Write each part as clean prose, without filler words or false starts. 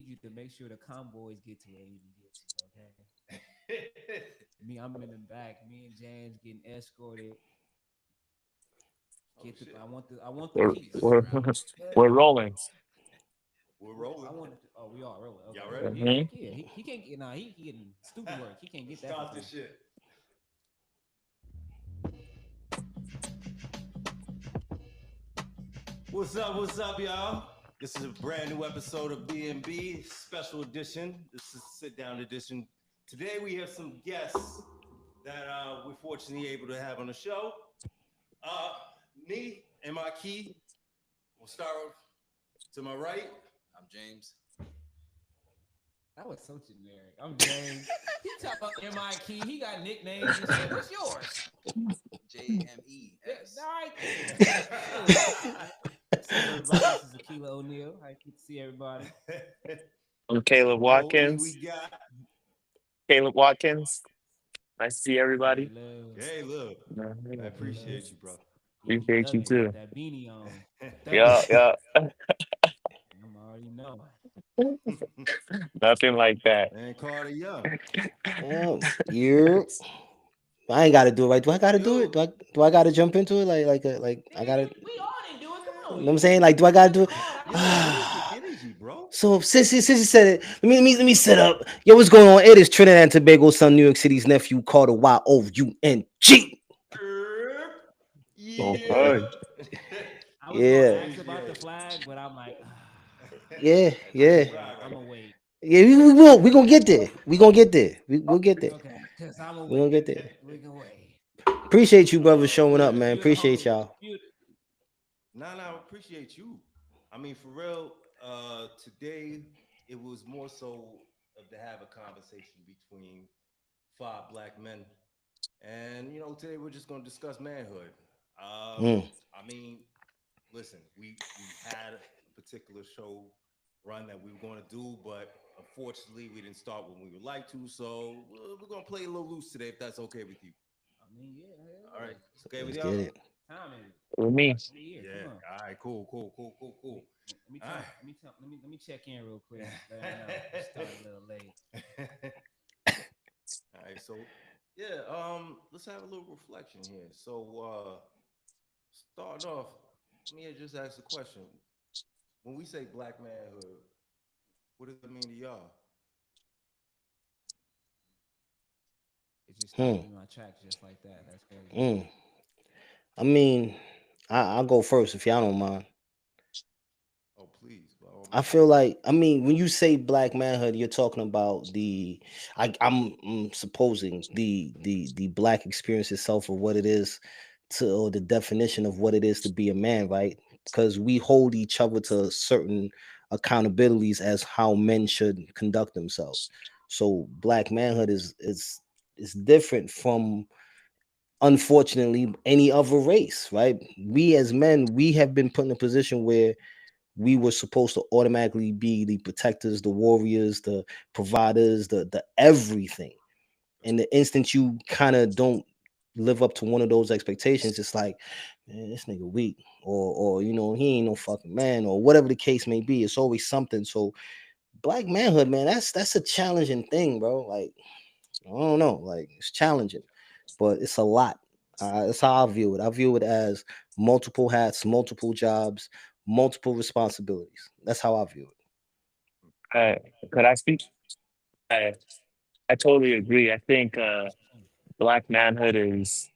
need you to make sure the convoys get to where they need to get to. Okay. Me, I'm in the back. Me and James getting escorted. Oh Get the. shit. I want the We're piece. we're, we're rolling. We're What? rolling. I want. Oh, we are rolling. Okay. Y'all ready? Well, Hmm. he can't get. Nah, he getting student work. He can't get that for Start free. this shit. What's up, y'all? This is a brand new episode of B&B Special Edition. This is Sit Down Edition. Today we have some guests that we're fortunately able to have on the show. Uh, me and my key. We'll start to my right. I'm James. That was so generic. I'm James. He talk about MI Key. He got nicknames and shit. What's yours? JMES. All right then. What's up, everybody? This is Akila O'Neal. I good to see everybody. I'm Caleb Locally, we Watkins. got. Caleb Watkins. Nice to see everybody. Caleb. Hey, look, I Caleb. appreciate you, bro. Yeah, he Appreciate you thugging with too. that beanie on. Yeah, Thugging. yeah. I'm already knowing. Nothing like that. And Carter Young. You. I ain't gotta do it right. Do I gotta do it? Yo, Do I gotta jump into it? Like I Nigga, gotta. we all didn't do it. Come You on. know what I'm saying? Like, do I gotta do Just it? called. I yo, did it. music energy, bro. So Sissy said it. Let me set up. Yo, what's going on? It is Trinidad and Tobago son, New York City's nephew, Carter YOUNG. Erp. Yeah. Okay. I was gonna Yeah, ask about the Appreciate flag, but I'm like, yeah, I'm yeah. gonna wait. Right, I'm right. gonna wait. Yeah, we will. We gonna get there. We gonna get there. We'll get there. Okay, cause I'm gonna We gonna wait. get there. We can wait. Appreciate you, brothers, Oh showing up, man. man. You the Appreciate homie. y'all. You Nah, appreciate you. I mean, for real, today it was more so of to have a conversation between five black men. And today we're just gonna discuss manhood. Mm, I mean, listen, we had a particular show run that we were gonna do, but unfortunately we didn't start when we would like to. So we're gonna play a little loose today, if that's okay with you. I mean, yeah, hell All yeah. right, it's okay with let's y'all? get it. Time is it? With me. We here. Come Yeah. on. All right. Cool. Let me All tell. Let me tell. Let me check in real quick. Let them know we started a little late. right. All right. So yeah, let's have a little reflection here. So starting off, let me just ask a question. When we say black manhood, what does that mean to y'all? It just stopped Hmm. me in my tracks just like that. That's crazy. Mm. I mean, I'll go first if y'all don't mind. Oh, please, by all I means. feel like, I mean, when you say black manhood, you're talking about I'm supposing the black experience itself, or what it is to, or the definition of what it is to be a man, right? Because we hold each other to certain accountabilities as how men should conduct themselves. So black manhood is different from, unfortunately, any other race, right? We as men, we have been put in a position where we were supposed to automatically be the protectors, the warriors, the providers, the everything. And the instant you kind of don't live up to one of those expectations, it's like, man, this nigga weak, or he ain't no fucking man, or whatever the case may be. It's always something. So black manhood, man, that's a challenging thing, bro. Like, I don't know, like it's challenging, but it's a lot. That's how I view it. I view it as multiple hats, multiple jobs, multiple responsibilities. That's how I view it. Uh, could I speak? I I totally agree. I think black manhood is,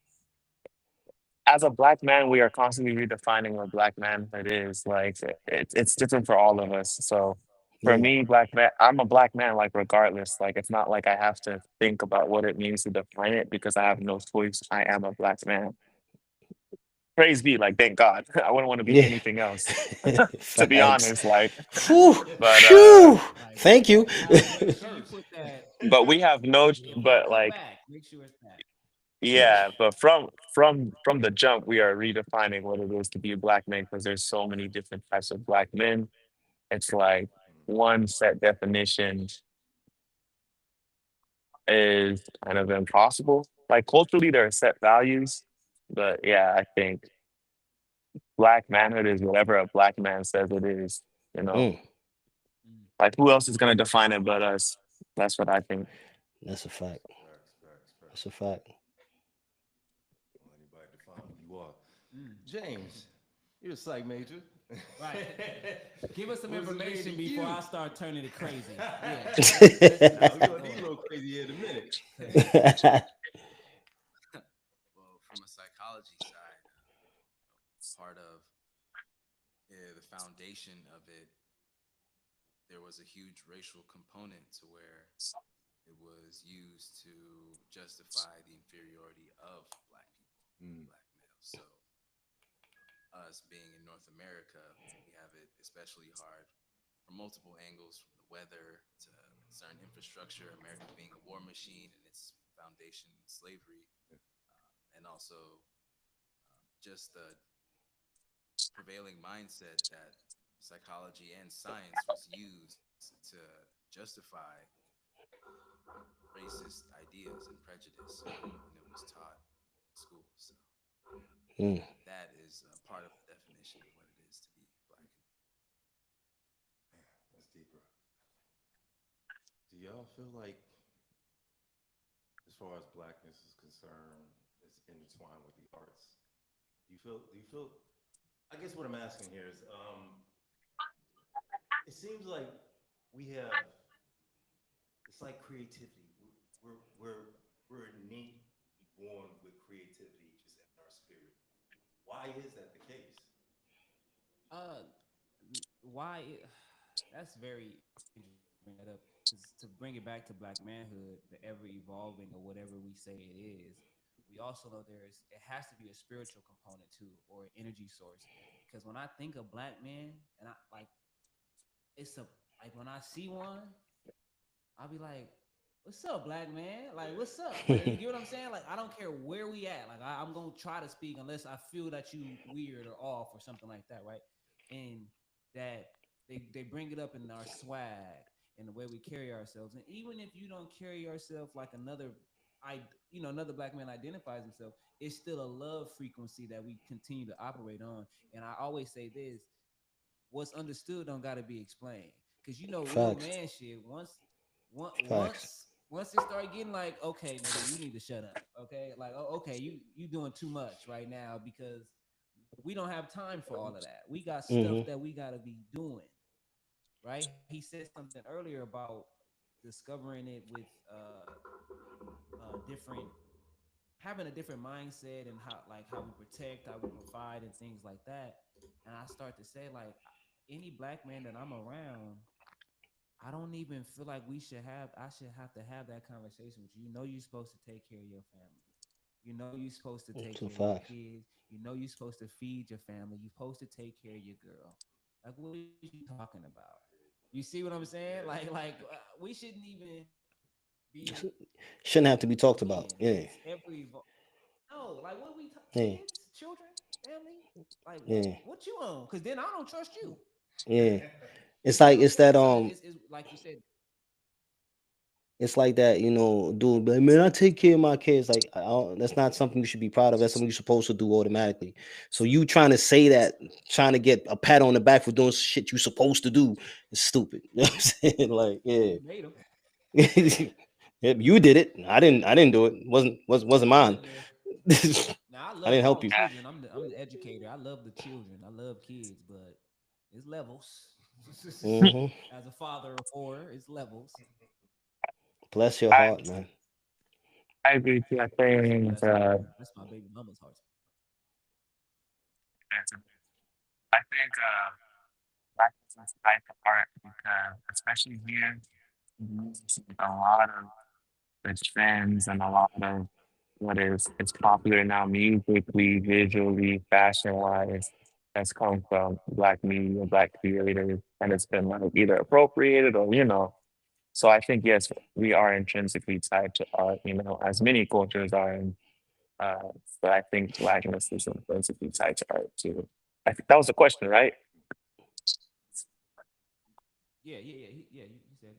as a black man, we are constantly redefining what black manhood is. Like it's different for all of us. So for Yeah. me, black man, I'm a black man. Like regardless, like it's not like I have to think about what it means to define it because I have no choice. I am a black man. Praise be, like thank God. I wouldn't want to be Yeah. anything else, to be Facts. honest. Like, Whew. but Phew. Like, Thank you. make sure you put that. we have no, If I but come like back, make sure it's that. Yeah. yeah, but from the jump, we are redefining what it is to be a black man because there's so many different types of black men. It's like one set definition is kind of impossible. Like culturally, there are set values, but yeah, I think black manhood is whatever a black man says it is. You know, Mm. Mm. Like, who else is gonna define it but us? That's what I think. That's a fact. That's Facts. a fact. Don't let anybody define who you are. Mm. James, you're a psych major. Right. Give us some What does it mean to information before you? I start turning it crazy. Yeah, Nah, let's we're get gonna need a going. little crazy here in a minute. Cause Well, from a psychology side, part of the foundation of it, there was a huge racial component to where it was used to justify the inferiority of black people, Mm. black males. So, us being in North America, we have it especially hard from multiple angles, from the weather to certain infrastructure, America being a war machine and its foundation in slavery, and also just the prevailing mindset that psychology and science was used to justify racist ideas and prejudice when it was taught in school. So Mm. that is part of the definition of what it is to be black. Man, that's deeper. Do y'all feel like, as far as blackness is concerned, it's intertwined with the arts? Do you feel? Do you feel? I guess what I'm asking here is, it seems like we have. It's like creativity. We're we're we're innate born with creativity just in our spirit. Why is that the case? uh, why? That's very interesting you bring that up. Because to bring it back to black manhood, the ever evolving or whatever we say it is, we also know it has to be a spiritual component too, or an energy source. Because when I think of black men, and I like it's a like when I see one, I'll be like, "What's up, black man? Like, what's up?" Like, you get what I'm saying? Like, I don't care where we at. Like, I'm gonna try to speak unless I feel that you weird or off or something like that, right? And that they bring it up in our swag and the way we carry ourselves. And even if you don't carry yourself like I, another black man identifies himself, it's still a love frequency that we continue to operate on. And I always say this: what's understood don't got to be explained, because real Facts. man shit. Facts. Once it start getting like, okay, nigga, you need to shut up. Okay, like, oh, okay, you doing too much right now, because we don't have time for all of that. We got stuff Mm-hmm. that we got to be doing. Right? He said something earlier about discovering it with different, having a different mindset, and how we protect, how we provide, and things like that. And I start to say, like, any black man that I'm around, I don't even feel like I should have to have that conversation with you. You know, you're supposed to take care of your family. You know, you're supposed to take It's a care of your fact. kids. You know, you're supposed to feed your family. You're supposed to take care of your girl. Like, what is you talking about? You see what I'm saying? We shouldn't even be, Shouldn't have to be talked again, about. it's Yeah. no, like, Yeah. kids, children, family? Like, Yeah. what you on? Because then I don't trust you. Yeah. You It's see what like I'm it's saying? that So it's like you said. it's like that, dude. Like, man, I take care of my kids. Like, that's not something you should be proud of. That's something you're supposed to do automatically. So you trying to say that, trying to get a pat on the back for doing shit you're supposed to do is stupid. You know what I'm saying? Like, yeah, You made them. Yep, you did it. I didn't do it. Wasn't I mine. wasn't there. Now I I love didn't all help the you. children. I'm the educator. I love the children. I love kids, but it's levels. Hmm. As a father of four, it's levels. Bless your I heart, man. I agree with you. I think Bless my baby. Bless my baby mama's heart. I think black is a type of art because especially here, we see a lot of the trends and a lot of what is popular now musically, visually, fashion wise has come from black media, black creators, and it's been like either appropriated or So I think yes, we are intrinsically tied to art, as many cultures are. Uh, but I think blackness is intrinsically tied to art too. I think that was the question, right? Yeah, yeah, yeah. You said.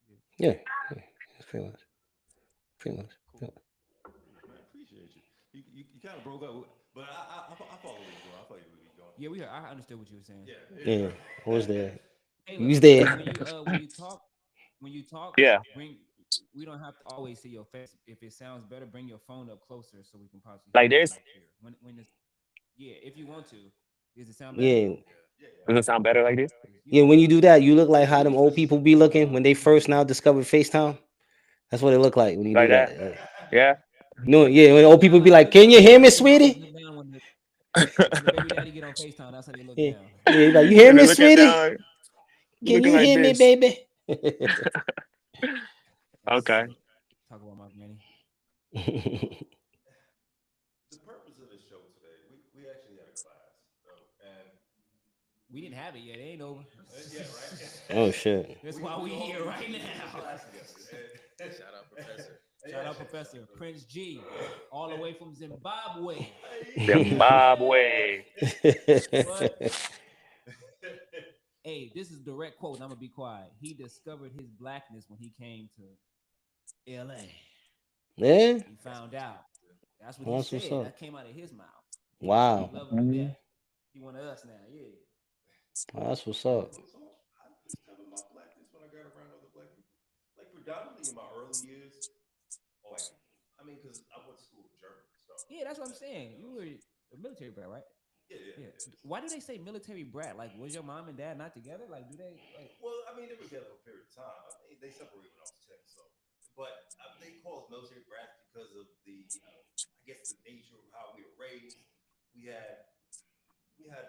Yeah. Yeah, yeah, pretty much, pretty much. Cool, Yeah. cool, man. Appreciate you. You kind of broke up, but I follow where you're going. I follow you where you're going. Yeah, I understood what you were saying. Yeah, Yeah, I was there. Taylor, You there? when you talk, Yeah, bring. We don't have to always see your face. If it sounds better, bring your phone up closer so we can possibly hear like you this. more clear. When it's yeah, if you want to, does it sound better? Yeah. Yeah. Yeah, yeah. Does it sound better like this? 'Cause, Yeah, when you do that, you look like yeah, how we them old switch people be looking when they first now discovered FaceTime. That's what it look like when you do Like that. that? Yeah. No, yeah, when It old sound people be like like, "Can you hear me, baby mamas sweetie?" look down when the baby daddy get on FaceTime. That's how they look Yeah, now. yeah, like, "You hear And me, they're looking sweetie? down, Can looking you like hear me, this. baby?" That's Okay. sick. Talk about my granny. So the purpose of the show today, we actually had a class, and We didn't we have it yet. It ain't over. yeah, right. Oh shit. That's why we here right we took a now. class together, and Shout out, Professor. Shout yeah, out Professor Prince G, all the way from Zimbabwe. Zimbabwe. But hey, this is direct quote, and I'm gonna be quiet. He discovered his blackness when he came to LA. Yeah, He That's what found he out. came to do. That's what he that's what's said. up. That came out of his mouth. He Wow, loved it to Mhm. death. He one of us now. Yeah. that's what's yeah. up. So I discovered my blackness when I got around other black people. Like predominantly in my early years, or like, I mean, because I went to school in Germany and stuff Yeah, that's like what I'm that, saying. you know. You were a military brat, right? Yeah, yeah, Yeah. yeah. Why do they say military brat? Like, was your mom and dad not together? Like, do they like? Well, I mean, they were together for a period of time. I mean, they separated when I was 10, so. But they call us military brats because of I guess, the nature of how we were raised. We had we had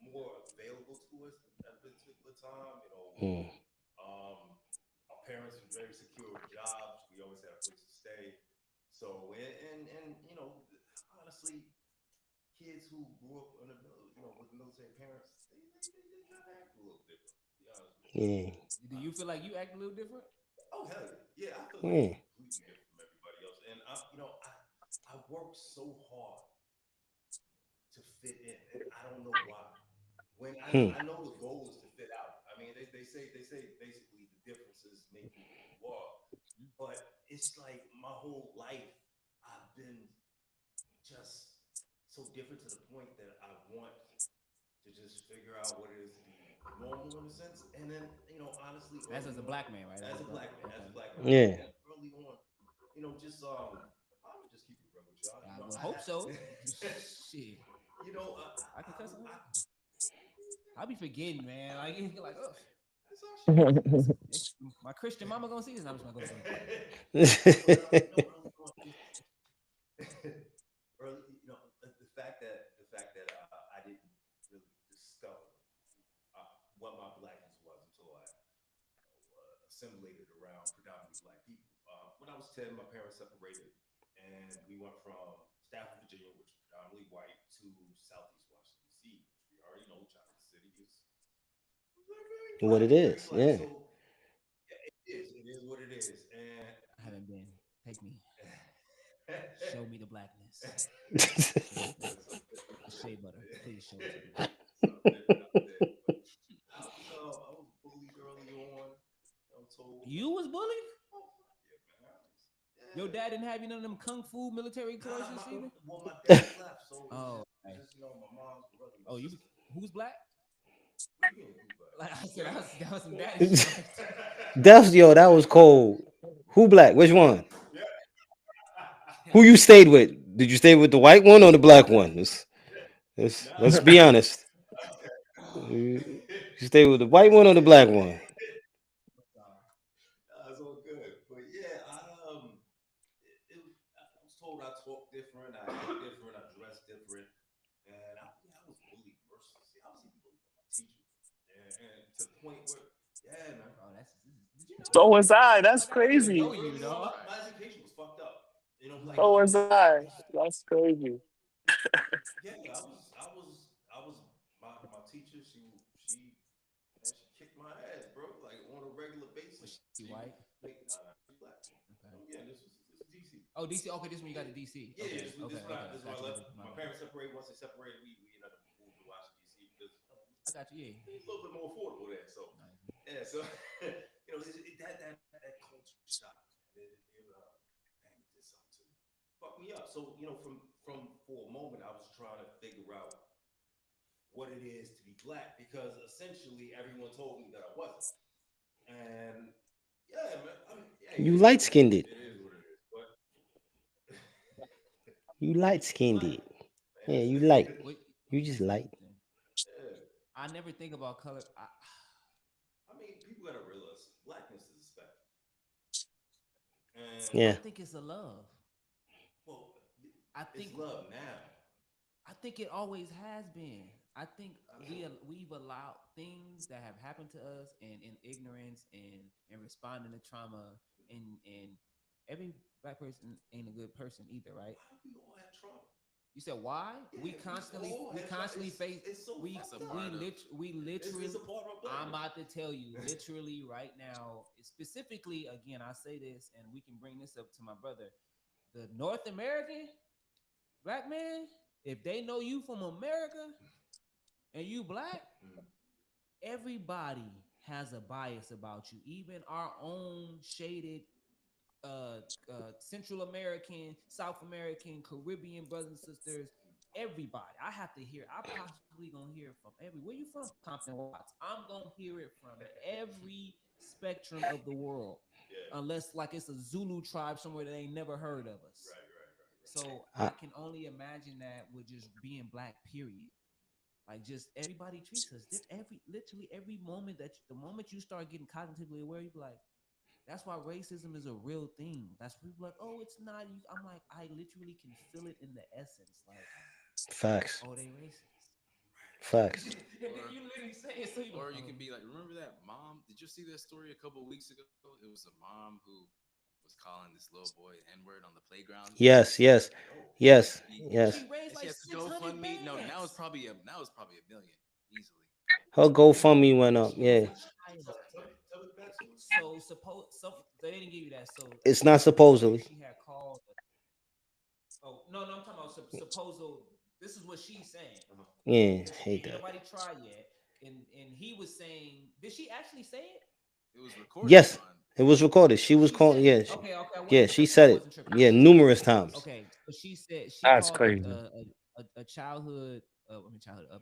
more available to us at a particular time. You know, Mm, our parents were very secure with jobs. We always had a place to stay. So, and you know, honestly, kids who grew up in with military parents, they kind of act a little different. To be honest with you. yeah, Do you feel like you act a little different? Oh hell yeah, yeah. I feel like I'm yeah. completely different from everybody else, and I work so hard to fit in, and I don't know why. When Hmm. I know the goal is to fit out. I mean, they say basically the differences make you who you are, but it's like my whole life I've been just so different to the point that I want to just figure out what it is to be normal in a sense. And then, honestly, As early a on, black man, right? as As a a black. black man, Okay. early Yeah. on, just I would just keep it real with y'all. I would hope I so. had, Shit, I can cuss on I here. I be forgetting, man. Like, you're like, oh, it's our shit, man. my Christian mama gonna see this. I'm just gonna go ahead. No, but early on, just early, the fact that I didn't really discover what my blackness was until I assimilated around predominantly black people. When I was 10, my parents separated, and we went from Stafford, Virginia, which is predominantly white, to Southeast Washington, D.C., which we already know, Chocolate City is very What it black, very is, black. yeah. So yeah, it is what it is, and I haven't been. Take me. Show me the blackness. Show me the it's so different. the shea butter. Please show it to me. Something different out there. But I was bullied early on. I'm told You was bullied? oh fuck yeah, man. Your Yeah. dad didn't have you none of them kung fu military Nah, courses either? my dad left, so Oh, it's okay. just my mom's brother, my Oh, sister. who's black? What do you mean who's black? Like I said, that was some Well, daddy shit right there. That's yo. That was cold. Who black? Which one? yeah. Who you stayed with? Did you stay with the white one or the black one? Let's Nah. be honest. Okay. You stay with the white one or the black one? It's all good, but yeah, I was told I talk different, I act different, I dress different, and I was bullied mercilessly. I was even bullied by my teacher, and to the point where, yeah, man, Bro, did you know So that? was I. That's Like I don't even crazy. know you, early on, dog. my education was fucked up. Like So Oh, was I. That's crazy. yeah, I was my teacher. She man, she kicked my ass, bro. Like on a regular was basis. she She white? would make nah, she's black. Okay. Yeah, this is DC. Oh, DC. Okay, this one you got Yeah, to DC. yeah, yeah. Okay, This okay, when okay. I this when I Got left. you. My My bad. parents separated. Once they separated, we ended up moving to Washington D.C. because I got you. Yeah. it's a little bit more affordable there. So Nice. yeah, so that culture shock, man. Man, it did something to fuck me up. So for a moment, I was trying to figure out what it is to be black because essentially everyone told me that I wasn't. And yeah, man, I mean, hey, You it is light what it skinned is. it. It is what it is. But You light skinned light, it. man, Yeah, it's, you light. Wait, You let me just tell light. you something. yeah. I never think about color. I mean, people gotta realize blackness is a spectrum, I and Yeah. think it's a love. well, I it's think love now. I think it always has been. I think we've allowed things that have happened to us and in ignorance and responding to trauma and every black person ain't a good person either, right? Why do we all have trauma? You said why? Yeah, we all We have trauma. constantly face It's so That's a fucked up. part of we It's literally a part of our I'm blackness. about to tell you literally right now, specifically again, I say this and we can bring this up to my brother. The North American black man, if they know you from America and you black, Mm. everybody has a bias about you. Even our own shaded Central American, South American, Caribbean brothers and sisters, everybody. I have to hear. I possibly gonna hear from every. Where you from? Compton Watts. I'm gonna hear it from every spectrum of the world, Yeah. unless like it's a Zulu tribe somewhere that ain't never heard of us. Right. So I, I can only imagine that with just being black. Period. Like just everybody treats us every literally every moment that the moment you start getting cognitively aware, you be like, that's why racism is a real thing. That's people like, oh, it's not. I'm like, I literally can feel it in the essence. Like, facts. oh, they racist. Facts. And then or you literally say it, so you like, or you oh, can be like, remember that mom? Did you see that story a couple of weeks ago? It was a mom who was calling this little boy N-word on the playground and Yes, yes, Oh. yes, and yes. she raised and she like has to 600 GoFundMe. No, bands. now it's probably a million easily. Her GoFundMe went And up. she was Yeah. a child. Tell me the backstory. So suppose some they didn't give you that. So It's not supposedly supposedly. she had called. Oh no, I'm talking about supposal. This is what she's saying Uh-huh. Yeah, because hate ain't that. nobody tried yet. And he was saying, did she actually say it? It was recorded Yes, on it was recorded. She was She calling. said, Yeah, okay, I yeah, wasn't she tripping. I said it. wasn't tripping. Yeah, numerous times. Okay, so she said she That's called crazy. a childhood, I mean childhood, a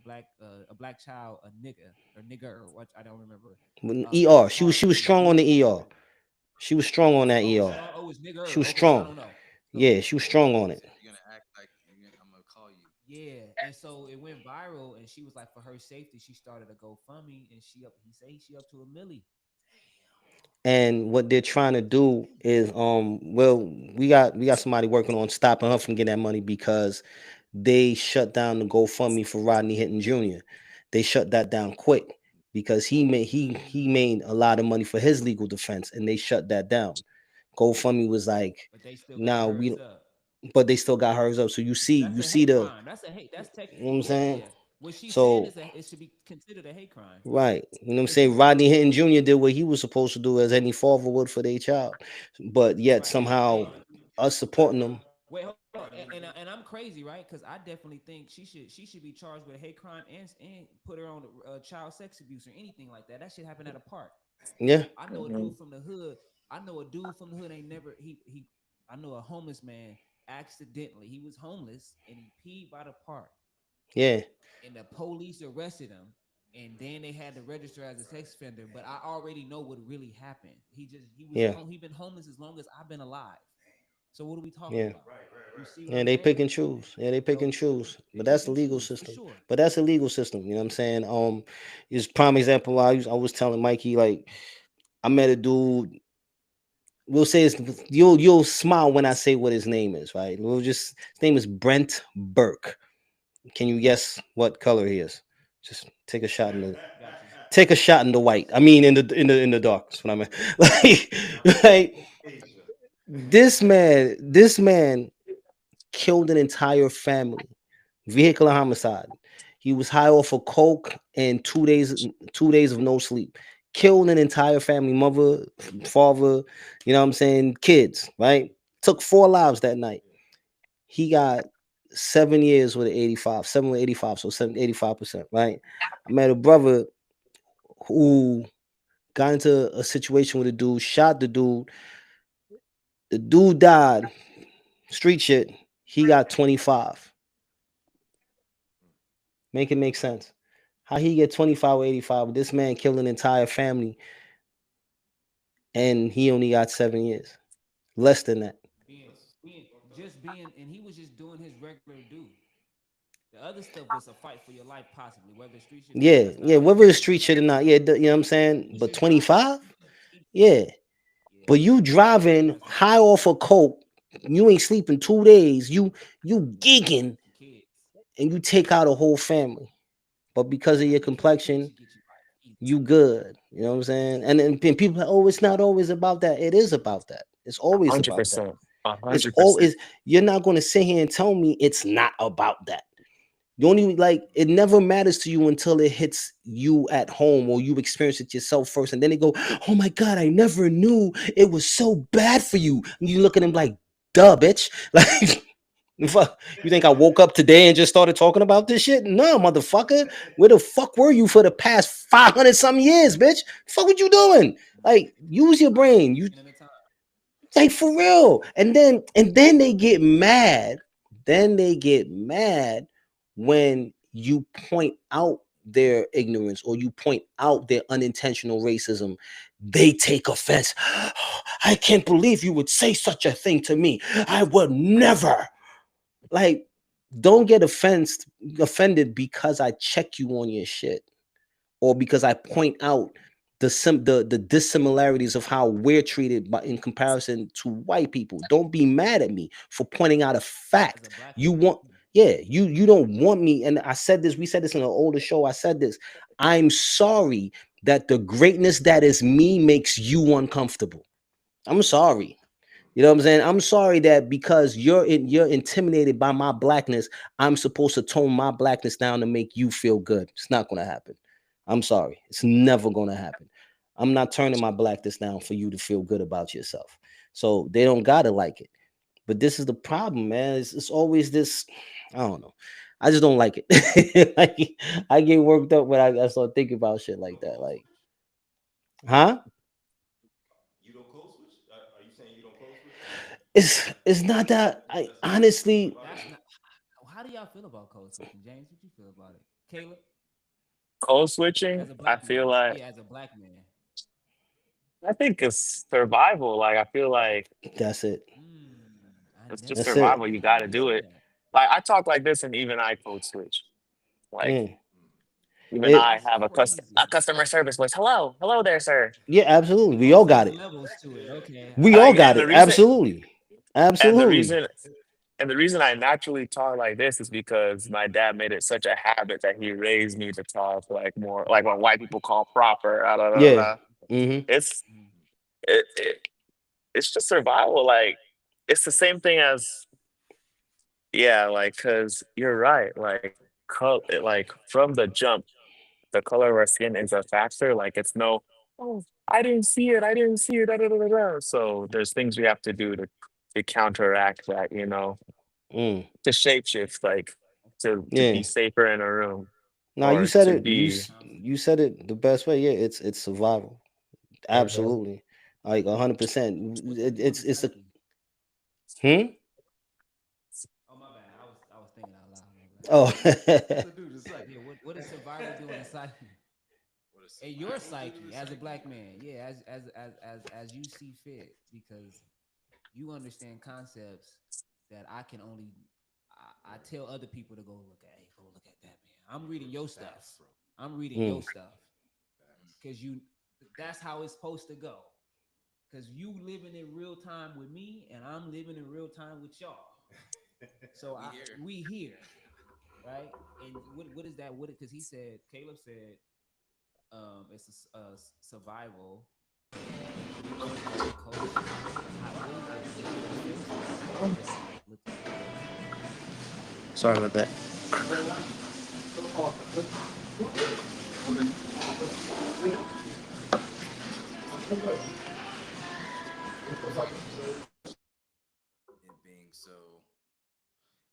black child, a nigga or nigger or what I don't remember, When at a ER, she park was and strong on abused the him. ER. She was strong on that Oh, ER. strong. Oh, it's She nigger. was Okay, so I strong. don't know. So Yeah, she was strong on he it. said, "You're gonna act like I'm gonna call you." yeah, and so it went viral, and she was like, for her safety, she started a GoFundMe, and he say she up to a milli. And what they're trying to do is well, we got somebody working on stopping her from getting that money because they shut down the GoFundMe for Rodney Hinton Jr. They shut that down quick because he made a lot of money for his legal defense, and they shut that down. GoFundMe was like, But they still got now we hers don't, up. but they still got hers up. So That's you a see hate the, crime. That's a hate. That's tech. you know what I'm Yeah, saying? yeah. What she's saying So is that it should be considered a hate crime right, you know what I'm because saying? you Rodney Hinton Jr. did what he was supposed to do as any father would for their child, but yet right. somehow And us supporting them. wait, hold on. And I'm crazy, right? Because I definitely think she should be charged with a hate crime and put her on child sex abuse or anything like that. That shit happened at a park. Yeah, I know a Mhm. dude from the hood. I know a dude from the hood ain't never he. I know a homeless man accidentally. He was homeless and he peed by the park, yeah, and the police arrested him. And then they had to register as a sex offender. But I already know what really happened. He was yeah, home. He been homeless as long as I've been alive. So what are we talking yeah. about? You see what Yeah, I'm they pick saying? and choose. Yeah, they pick and So choose. they But that's pick the and legal choose for system. sure. But that's the legal system. You know what I'm saying? Is prime example. I was telling Mikey, like, I met a dude. We'll say it's, you'll smile when I say what his name is, right? We'll just, his name is Brent Burke. Can you guess what color he is? Just Got you. take a shot in the white. I mean, in the dark. That's what I meant. Like Asia. this man killed an entire family. Vehicular homicide. He was high off of coke and 2 days of no sleep. Killed an entire family, mother, father, you know what I'm saying, kids, right? Took 4 lives that night. He got 7 years with an 85, 7 with 85, so 85%, right? I met a brother who got into a situation with a dude, shot the dude. The dude died, street shit. He got 25. Make it make sense. How he get 25 or 85? This man killed an entire family and he only got 7 years. Less than that. Being, and he was just doing his regular due. The other stuff was a fight for your life, possibly whether street shit or not. Yeah, That's not yeah, my whether it's business. street But shit or not. Yeah, you know what I'm saying? he But survived. 25? Yeah. Yeah, But you driving that's the high off of coke, you ain't sleeping 2 days, you gigging, some kids. and you take out a whole family. But because of I your think killing kids complexion, should get you life easy. you good. You know what I'm saying? And people are, oh, it's not always about that. It is about that. It's always hundred about that. percent, a It's hundred percent. always, you're not gonna sit here and tell me it's not about that. You only like, it never matters to you until it hits you at home or you experience it yourself first. And then they go, oh my God, I never knew it was so bad for you. And you look at them like, duh, bitch. Like, fuck, you think I woke up today and just started talking about this shit? No, motherfucker. Where the fuck were you for the past 500 some years, bitch? Fuck what you doing? Like, use your brain. You, And at the time, like, for real. And then they get mad. Then they get mad when you point out their ignorance or you point out their unintentional racism. They take offense. I can't believe you would say such a thing to me. I would never. Like, don't get offended because I check you on your shit or because I point out the dissimilarities of how we're treated by, in comparison to white people. Don't be mad at me for pointing out a as a fact. black You man, want, yeah, you don't want me. And I said this, we said this in an older show. I said this. I'm sorry that the greatness that is me makes you uncomfortable. I'm sorry. You know what I'm saying? I'm sorry that because you're intimidated by my blackness, I'm supposed to tone my blackness down to make you feel good. It's not gonna happen. I'm sorry. It's never gonna happen. I'm not turning my blackness down for you to feel good about yourself. So they don't gotta like it. But this is the problem, man. It's always this. I don't know. I just don't like it. Like, I get worked up when I start thinking about shit You like don't that. code Like, switch? huh? You don't code switch? Are you saying you don't code switch? It's not that. I That's honestly, survival. that's not. How do y'all feel about code switching, James? What you feel about it, Caleb? Code switching, As a I black feel man, like yeah, as a black man. I think it's survival. Like I feel like that's it. I it's just never That's thought. it. survival. You I got to never do said it. that. Like I talk like this, and even I code switch. Like Yeah. Mm. even It, I That's have a crazy. customer service voice. Hello, hello there, sir. yeah, absolutely. We Oh, all so got it's it. levels to it. Okay, We all Like got it. Absolutely. and the Absolutely. reason and the reason I naturally talk like this is because my dad made it such a habit that he raised me to talk like more like when white people call proper. Yeah. Mm-hmm. It's mm, it it's just survival. Like it's the same thing as yeah, like because you're right. Like like from the jump, the color of our skin is a factor. Like it's no, oh, I didn't see it. I didn't see it. Da, da, da, da, da." So there's things we have to do to counteract that. Mm. To shapeshift, like to be Yeah. safer in a room Now you or said to it. be You said it the best way. Yeah, it's survival. uh Absolutely. Like 100%. what's the It's human it's a psyche? hmm. Oh, my bad. I was thinking out loud. My bad. Oh. What's the dude? It's like Yeah, what does survival do in a psyche? What does And your survival do to the psyche as a psyche? black man, yeah, as you see fit, because you understand concepts that I can only I tell other people to go look at. Hey, go look at that, man. I'm reading your stuff. facts, bro. I'm reading your Mm. stuff Facts. because you. That's how it's supposed to go. Because you living in real time with me, and I'm living in real time with y'all. So We here. we here, right? And what is that? What? Because he said, Caleb said, it's survival. And you talking about the code switching. How? What is your defense for that? What does that look like? Sorry about that. It being so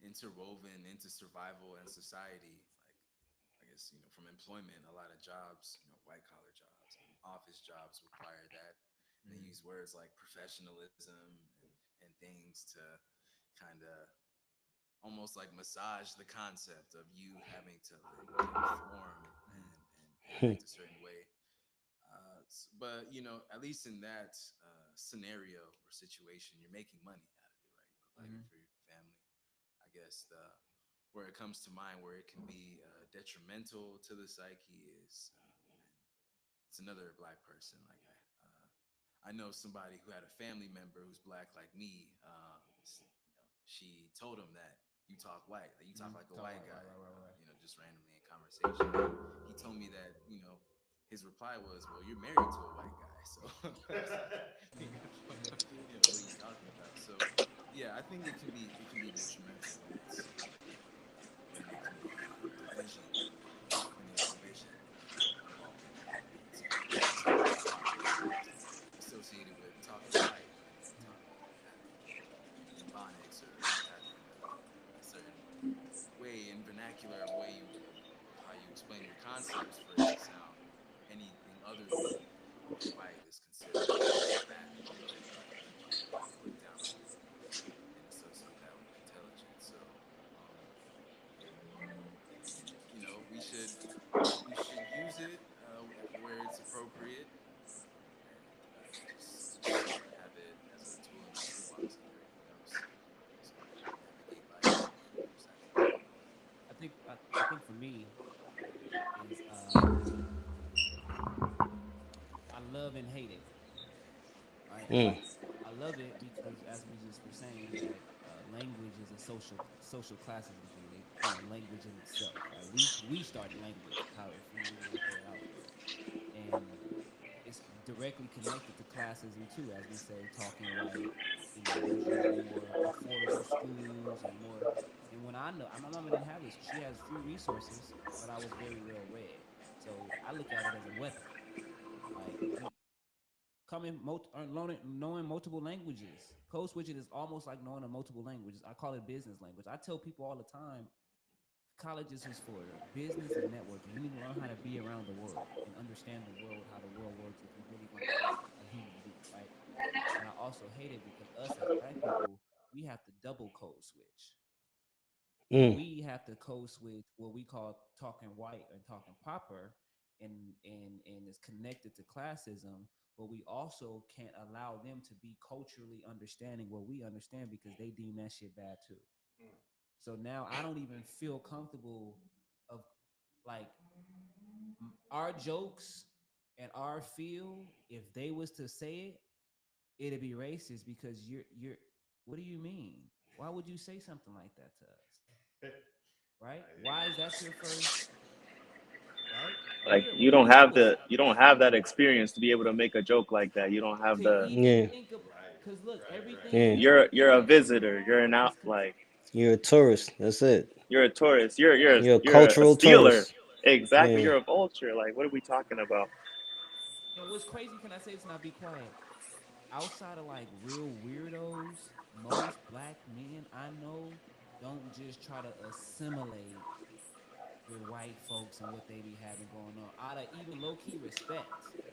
interwoven into survival and society, like I guess from employment, a lot of jobs, white collar jobs, office jobs require that. And they Mm. use words like professionalism and things to kind of almost like massage the concept of you having to conform Hmm. act a certain way. But at least in that scenario or situation, you're making money out of it, right? You're providing Mm-hmm. for your family. I guess where it comes to mind, where it can be detrimental to the psyche is, it's another black person. Like I know somebody who had a family member who's black like me. She told him that you talk white, that you talk Mm-hmm. like a Talk white white, right, guy, right, right, right. just randomly in conversation. And he told me that, his reply was, "Well, you're married to a white guy," so it's like, what are you talking about? So, yeah, I think it can be detrimental when it can be division when there's division involved in that. It's not properly associated with talking white and having ebonics or having a certain way in vernacular of way of how you explain your concepts for it to sound anything other than white is considered bad, and put down and associate that with intelligence. So, um, we should use it where it's appropriate, and just have it as a tool in our toolbox, like everything else, to navigate life most accurately. I think for me is I love and hate it. Right. Mm. I love it because, as we just were saying, that language is a social classism thing. Language in itself, right? We started language. How, if we really want to throw it out there, and it's directly connected to classism too, as we say, talking white. There's usually more affordable schools and more. And when I know, my mama didn't have this. She has few resources, but I was very well read. So I look at it as a weapon. Like we knowing multiple languages. Code switching is almost like knowing a multiple languages. I call it business language. I tell people all the time, colleges is for business and networking. You need to learn how to be around the world and understand the world, how the world works, if you're really going to be a human being, right? But I also hate it because us as black people, we have to double code switch. So Mm. we have to code switch what we call talking white and talking proper, and is connected to classism. But we also can't allow them to be culturally understanding what we understand because they deem that shit bad too. So now I don't even feel comfortable of, like, our jokes and our feel. If they was to say it, it'd be racist because you're. What do you mean? Why would you say something like that to us? Right? Why is that your first? Right? Like We're we you don't have that experience to be able to make a joke like that. You don't have to the even Yeah. think of, because look, Yeah. everything you're a that you visitor. You're know an out is like You're a tourist. That's it. you're a tourist. You're you're right. a, You're a you're a cultural stealer. tourist. Exactly. Yeah. You're a vulture. Like what are we talking about? And what's crazy? Can I say this? And I'll be quiet. Outside of like real weirdos, most black men I know don't just try to assimilate with white folks and what they be having going on. Out of even low key respect,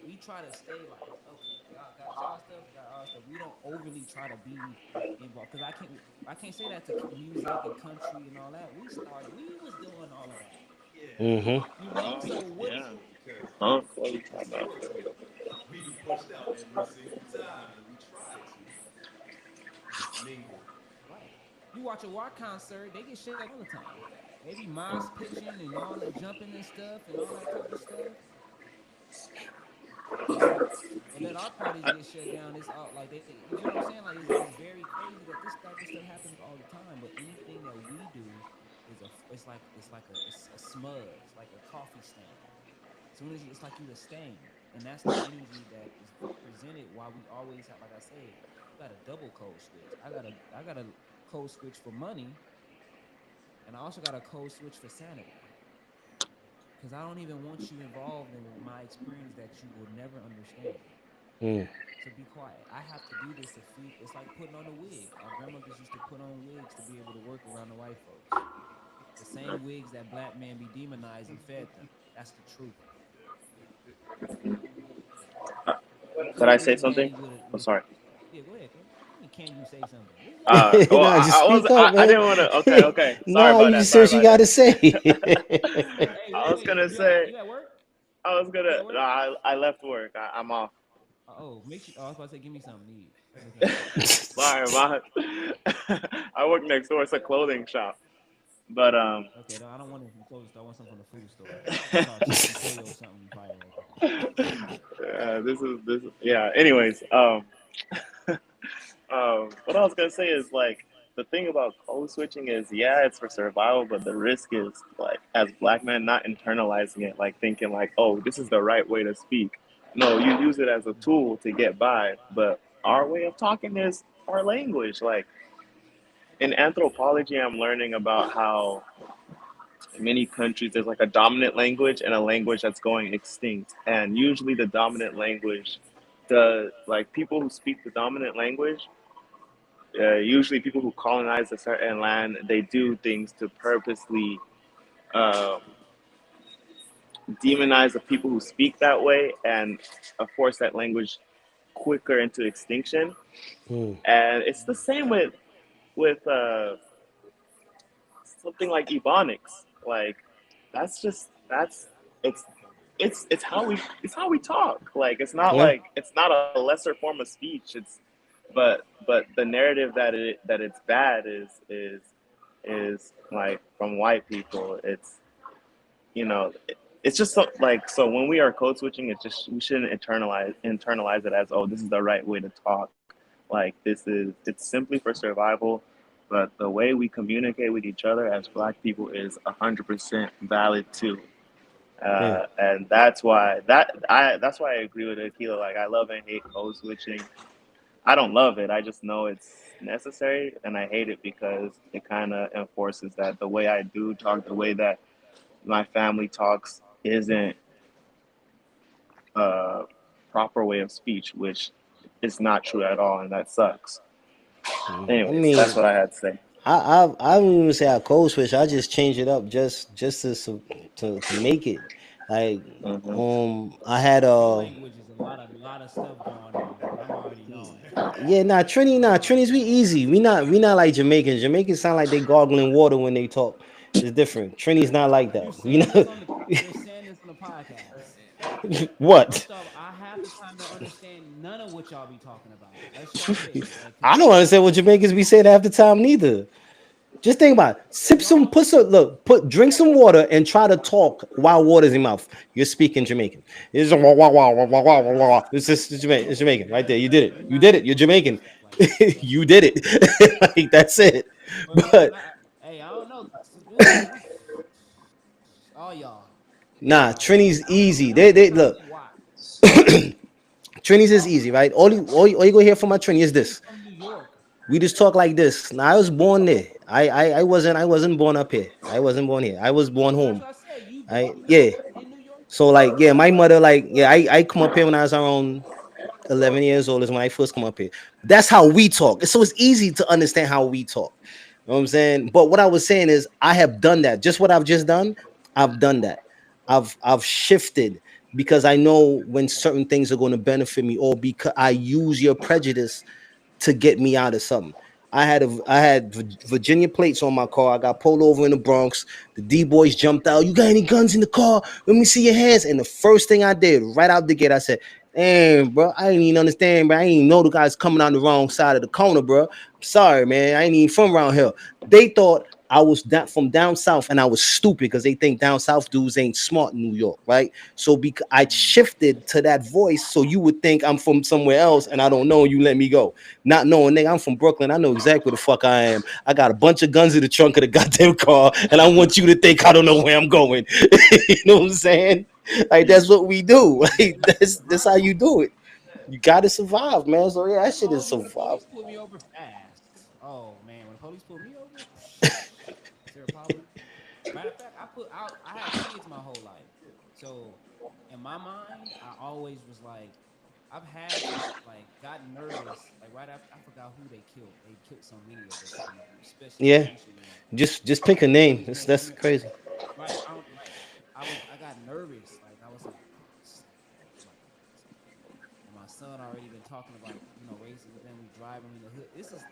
we try to stay like, okay, y'all got y'all stuff, we got our stuff. We don't overly try to be involved because I can't say that to music and country and all that. We was doing all of that, Mm-hmm. so what? Yeah. Huh? What are you talking about? Unfortunately, we be pushed out every single time that we try to mingle. Right. You watch a rock concert, they get shut down all the time. They be mosh pitching and all that jumping and stuff and all that type of stuff. But let our parties get shut down. It's all like you get what I'm saying? Like it's very crazy that this type of stuff happens all the time. But anything that we do it's a smudge, it's like a coffee stain. As soon as it's like you the stain, and that's the energy that is presented. Why we always have, like I said, you got a double code switch. I got a code switch for money, and I also got a code switch for sanity. Because I don't even want you involved in my experience that you will never understand. Mm. So be quiet. I have to do this to feed. It's like putting on a wig. Our grandmothers used to put on wigs to be able to work around the white folks. The same wigs that black men be demonized and fed them. That's the truth. You Could I couldn't say get something? Manny with it. I'm sorry. Yeah, go ahead, cuz. I mean, can you say something? Let me hear it. Well, Nah, just speak up, I man. didn't want to. Okay, okay. Sorry Nah, about you that. just say Sorry what you about gotta that. say. Hey, I wait, was wait. gonna You at say you at work? I was You gonna. at No, work? I left work. I'm off. Oh, make sure. Oh, I was about to say, give me something to eat. Look at that. Sorry, my. I work next door. It's a clothing shop. But Okay, no, I don't want it from the clothes store. I want something from the food store. I saw Chicken K.O. something fire right there. this is yeah. Anyways, what I was gonna say is like the thing about code switching is yeah, it's for survival, but the risk is like as black men not internalizing it, like thinking like, oh, this is the right way to speak. No, you use it as a tool to get by, but our way of talking is our language. Like in anthropology, I'm learning about how in many countries there's like a dominant language and a language that's going extinct, and usually the dominant language, the like people who speak the dominant language usually people who colonize a certain land, they do things to purposely um, demonize the people who speak that way and force that language quicker into extinction. Mm. And it's the same with something like ebonics. Like that's it's it's how we talk. Like Yeah. it's not a lesser form of speech. It's but the narrative that it's bad is like from white people. It's you know it's just so, like so when we are code switching, it's just we shouldn't internalize it as oh this is the right way to talk. Like this is it's simply for survival, but the way we communicate with each other as Black people is 100% valid too. Yeah. And that's why I agree with Akila. Like I love and hate code switching. I don't love it. I just know it's necessary, and I hate it because it kind of enforces that the way I do talk, the way that my family talks, isn't a proper way of speech, which is not true at all, and that sucks. I Anyways, that's mean, what I had to say. I wouldn't even say I code switch. I just change it up just to make it like Hmm. I had Your language is a lot of stuff going on. I'm already knowing. yeah, I'm already Trinity's we knowing. easy. We not like Jamaicans. Jamaicans sound like they gargling water when they talk. It's different. Trinity's not like You're that. We saying this know on the you're saying this on the podcast. what. First off, I half the time don't understand none of what y'all be talking about. Let's start there. Like, cause I don't understand what Jamaicans be saying half the time neither. Just think about it. Sip some, y'all, drink some water and try to talk while water's in your mouth. You're speaking Jamaican. It's just wah, wah, wah, wah, wah, wah, wah, wah. It's just Jamaican. It's Jamaican right there. You did it. we're You not did it. You're supposed to say Jamaican. stuff like that. But You did it. Like that's it. we're But not. Hey, I don't know. All y'all. Trini's easy. I'm just They trying to look. see why. Trini's is easy, right? All you go hear from my Trini is He's this. from New York. We just talk like this. Now I was born there. I wasn't born up here. I wasn't born here. I was born That's home. what I said. You I you yeah. born in New York So too. like yeah, my mother like yeah, I come up here when I was around 11 years old is when I first come up here. That's how we talk. So it's easy to understand how we talk. You know what I'm saying? But what I was saying is I have done that. Just what I've just done, I've done that. I've shifted because I know when certain things are going to benefit me or because I use your prejudice to get me out of something. I had Virginia plates on my car. I got pulled over in the Bronx. The D boys jumped out. You got any guns in the car? Let me see your hands. And the first thing I did, right out the gate, I said, "Damn, bro, I didn't even understand, bro. I didn't even know the guys coming on the wrong side of the corner, bro. Sorry, man. I ain't even from around here." They thought I was from down south, and I was stupid because they think down south dudes ain't smart in New York, right? So because I Mm. shifted to that voice, so you would think I'm from somewhere else, and I don't know. You let me go, not knowing, nigga, I'm from Brooklyn. I know exactly where the fuck I am. I got a bunch of guns in the trunk of the goddamn car, and I want you to think I don't know where I'm going. You know what I'm saying? Like that's what we do. Like that's how you do it. You gotta survive, man. So yeah, that shit is Oh, when the survival. police pulled me over fast. Oh man, when the police pulled me over, is there a problem? Matter of fact, I had kids my whole life. So in my mind, I always was like, I've had like gotten nervous, like right after I forgot who they killed. They killed so many of us, especially in Yeah, Michigan. just pick a And name. these men, That's crazy. right? Right. I got nervous. Like I was like, oh, this is like I'm about to get into something. And my son already been talking about racing with them. We drive them in the hood. This is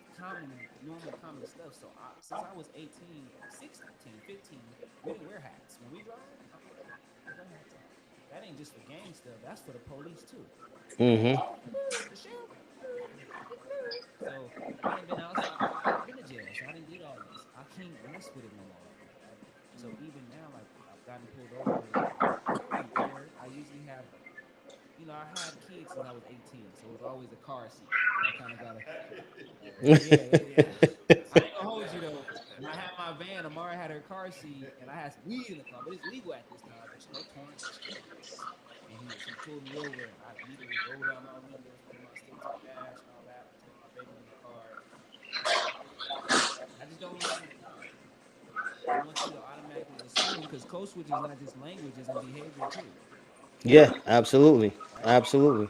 normal common stuff. So since I was 18, 16, 15, we didn't wear hats when we drive. No put hats on. that ain't just for gang stuff. That's for the police too. Mm-hmm. The sheriff. So I didn't been outside. I've been to jail, so I didn't did all this. I can't mess with it no more like that. So even now, like I've gotten pulled over very rare. I usually have, I had kids since I was 18, so it was always a car seat. So I kind of got a, yeah, yeah. I ain't gonna hold you though. When I had my van, Amara had her car seat, and I had some weed in the car, but it's legal at this time. But touring the streets, and he pulled me over, and I immediately rolled down all windows, put my still toe dash and all that, told my baby in the car. I just don't like. I want you to automatically assume because code switch is not just languages and behavior too, Yeah, absolutely. right? Absolutely.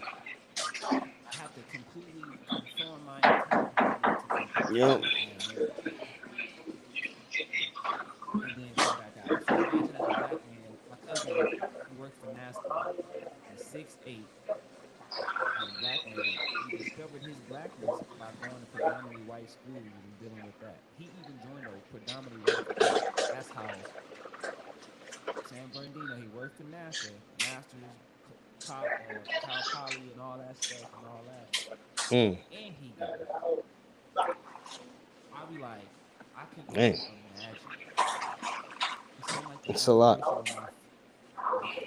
I have to completely conform my entire body to comply Yep. with my emotions and then come back out. So imagine as a black man, my cousin, he worked for NASA. He's 6'8", he's a black man. He discovered his blackness by going to predominantly white schools and dealing with that. He even joined a predominantly white fraternity. That's how San Bernardino, he worked for NASA, masters, Cal Poly and all that stuff and all that. Mm. And he got out. I'll be like, I can Hey, only imagine. It's something like the it's a average lot. person on my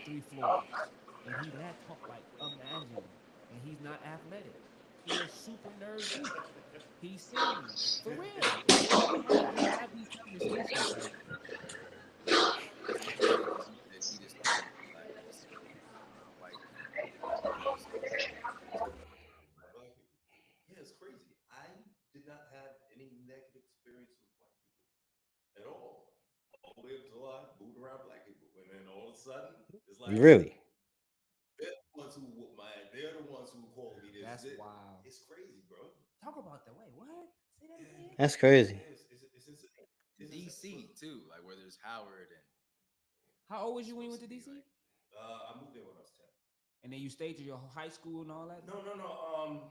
3 floors, and he that talk like imagine, and he's not athletic. He a super nerdy. He sings for real, and we have these conversations like, It's crazy because you said he discovered his blackness from white people. What would you say is the difference between black Black people? people. Yeah, it's crazy. I did not have any negative experience with white people at all the way up until I moved around black people. And then all of a sudden, it's like Really. they're the ones who whoop my ass. They're the ones who call me this. that's wild. It's crazy, bro. Talk about that. Wait, what? Say that Yeah, again. That's crazy. yeah, it's insane. It's insane. So, DC too, like where there's Howard and How old was you when you supposed went to to be DC? like I moved there when I was 10. And then you stayed to your high school and all that? No, no, no.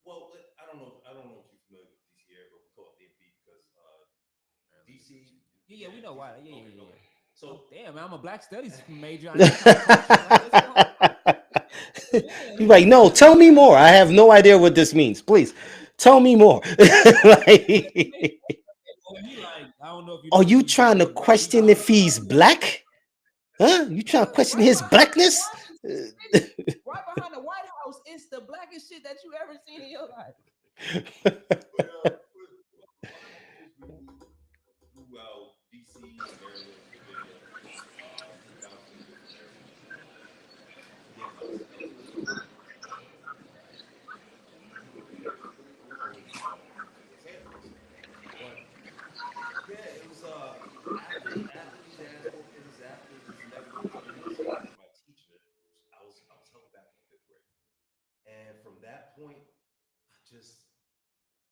Well, I don't know if you're familiar with DC area, but we call it DMV because Maryland and DC. Virginia. Yeah, yeah, we Yeah, know why. DC. Yeah, yeah, Okay, yeah, okay. yeah. Oh So damn, man, I'm a black studies major. I need y'all culture. Like, let's go. You Man, like, no, I tell know me that. more. I have no idea what this means. Please tell me more. Like, He like, I don't know if you are know you DC, trying to but we question if he's black? Huh? You trying to question right his behind the blackness? Washington city, right behind the White House, it's the blackest shit that you ever seen in your life. but a lot of years we throughout DC, Maryland, Virginia, we bounced in different areas. Again, I was always people always use Los Angeles, but yeah, it was after these ass whoopings, after this negative experience with my teacher, I was held back in 5th grade, and from that point, I just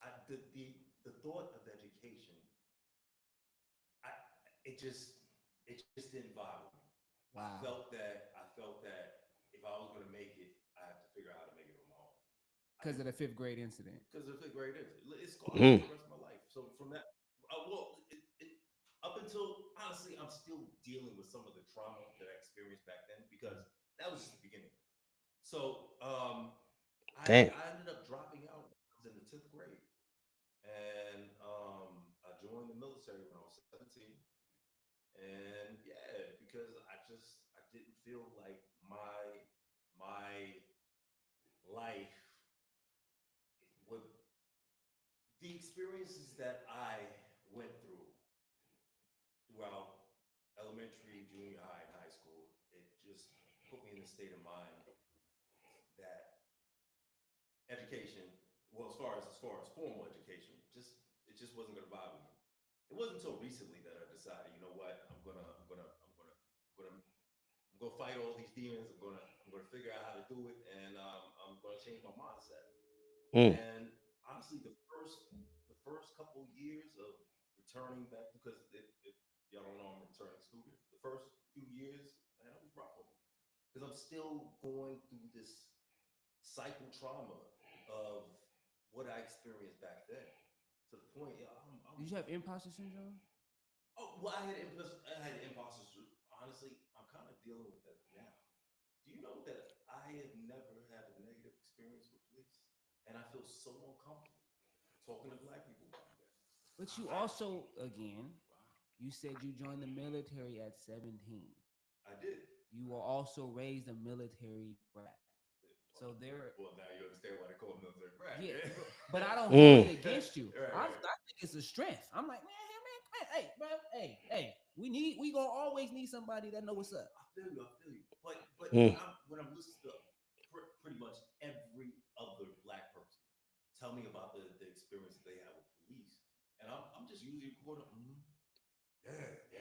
I the thought of education, I it just it just didn't vibe with me. Wow, I felt that if I was gonna make it, I have to figure out how to make it on my own. I because of didn't the fifth grade incident. because the 5th grade is it scarred me Mm, for the rest of my life. So from that, up until honestly, I'm still dealing with some of the trauma that I experienced back then because that was just the beginning. So damn. I ended up dropping out. I was in the 10th grade, and I joined the military when I was 17. And yeah, because I didn't feel like my life with the experiences that I went throughout elementary, junior high, and high school, it just put me in a state of mind that education, well, as far as formal education, it just wasn't gonna vibe with me. It wasn't until recently that I decided, you know what, I'm gonna fight all these demons. I'm gonna figure out how to do it, and I'm gonna change my mindset. Mm, And honestly, the first couple years of returning back, because if y'all don't know, I'm a returning student. The first few years, man, it was rough on me because I'm still going through this cycle trauma of what I experienced back then. To the point, yeah, I'm Did you have imposter syndrome? oh well, I had imposter. Honestly, I'm kind of dealing with that now. Do you know that I have never had a negative experience with police, and I feel so uncomfortable talking to black people about that. But you I also, again, Wow. you said you joined the military at 17. I did. You were also raised a military brat. So there, Well, now you understand why they call it military brat. yeah, Yeah. but I don't hold it Mm. against you. Right, I right. think it's a strength. I'm like, hey, bro, hey, we gonna always need somebody that know what's up. I feel you. I feel you. But Mm. when I'm listening to pretty much every other black person tell me about the experience they have with police, and I'm just usually recording. Yeah,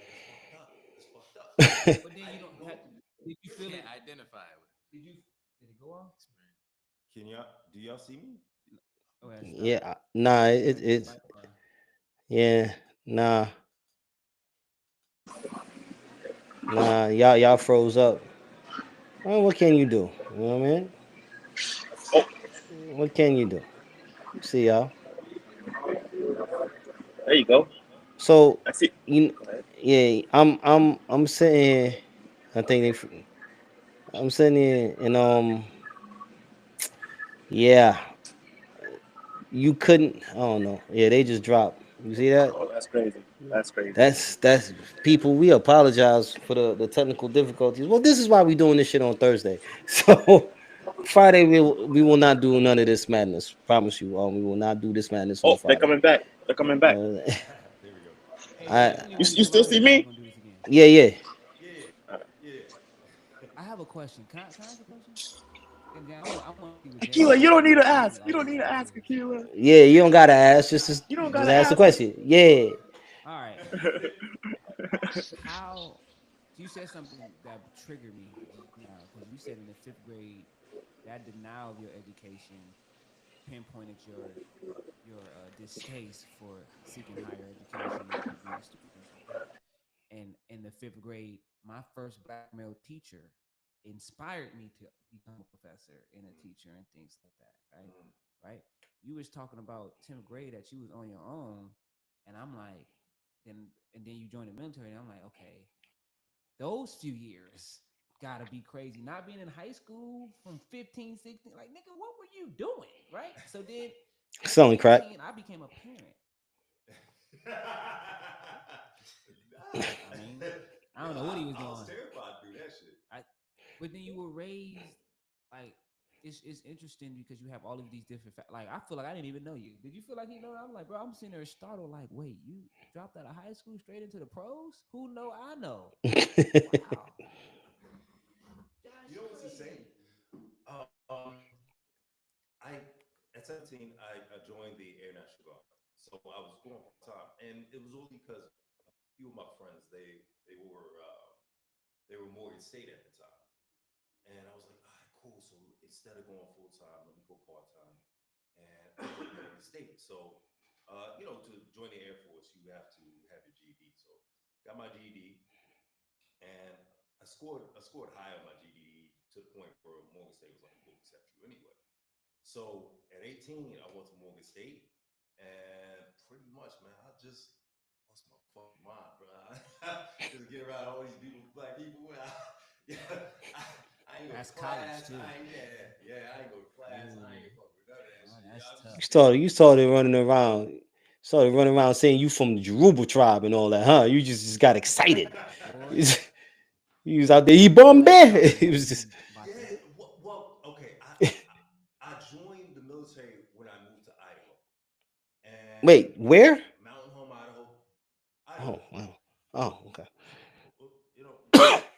that's fucked up. That's fucked up. So But then I you don't didn't have. know. Did you You feel can't it? identify with Did you? Did it go off? experience. Can y'all do y'all see me? Oh, yeah, Yeah, stop. nah, You went it's like, yeah, nah, nah. Y'all froze up. Well, what can you do? You know what I mean? Oh, What can you do? See y'all. there you go. So I see. you, yeah, I'm sitting. I think I'm sitting here and yeah, you couldn't. I don't know. Yeah, they just dropped. You see that? Oh, that's crazy. That's crazy. That's people. We apologize for the technical difficulties. Well, this is why we doing this shit on Thursday. So Friday we will not do none of this madness. Promise you. We will not do this madness on Oh, they're Friday. coming back. They're coming back. Uh, There we go. hey, I text me You, when you you're still live see and say we're me? gonna do this again. yeah, yeah. Yeah, yeah. I have a question. Can I ask a question? And then I want to see what Jay Akila, think you don't because need to obviously ask. all You don't these need to black ask, dudes. Akila. Yeah, you don't gotta ask. Just You don't just gotta ask the ask. question. Yeah. All right. How you said something that triggered me just now because you said in the fifth grade that denial of your education pinpointed your distaste for seeking higher education and being a student, things like that. And in the fifth grade, my first black male teacher inspired me to become a professor and a teacher and things like that. Right, Mm. right. You was talking about 10th grade that you was on your own, and I'm like, and then you joined the military, and I'm like, okay, those few years gotta be crazy. Not being in high school from 15, 16, like nigga, what were you doing? Right? So then at Selling crack. 18, I became a parent. I mean, I Yo, don't know what he was I was doing. terrified to do that shit. I but then you were raised like it's interesting because you have all of these different like I feel like I didn't even know you. Did you feel like you know? I'm like, bro, I'm sitting there startled, like, wait, you dropped out of high school straight into the pros? Who know I know? Wow. You That's know what's insane? crazy. Um, I at 17, I joined the Air National Guard, so I was going part time, and it was only because a few of my friends they were Morgan State at the time, and I was like, all right, cool. So instead of going full time, let me go part time, and I joined Morgan State. So, to join the Air Force, you have to have your GED. So, got my GED, and I scored high on my GED to the point where Morgan State was like, "We'll accept you anyway." So at 18, I went to Morgan State, and pretty much, man, I just lost my fucking mind, bro. Just get around all these people, black people. Yeah, I, I ain't go to That's college class. too. I ain't go to class. I Ooh, ain't fuck with none of that oh, shit. Yeah, that's I'm just tough. You started running around. Started running around saying you from the Yoruba tribe and all that, huh? You just got excited. Boy, You was out there, I feel like Bombay. something It had was to just be about to. yeah. Well, okay. I joined the military when I moved to Idaho, and wait, where? Mountain Home, Idaho, Oh, Idaho. wow. Oh, okay. Well,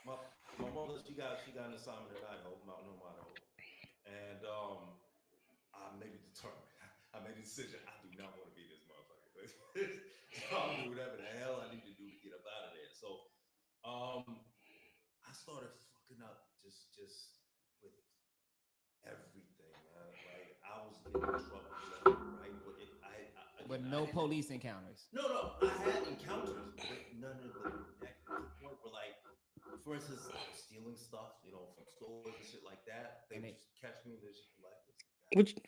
my my mother, she got an assignment in Idaho, Mountain Home, Idaho, and I made a determined, I made a decision. I do not want to be this motherfucker. So I'm gonna do whatever the hell I need to do to get up out of there. So um, I started fucking up just with everything, man. Like I was getting in trouble left and right, but But again, I no didn't. police encounters. No, I had encounters, but none of them negative to the point where, like, for instance, I was stealing stuff, from stores and shit like that. They And would it just catch me and they'd just be like, "Listen,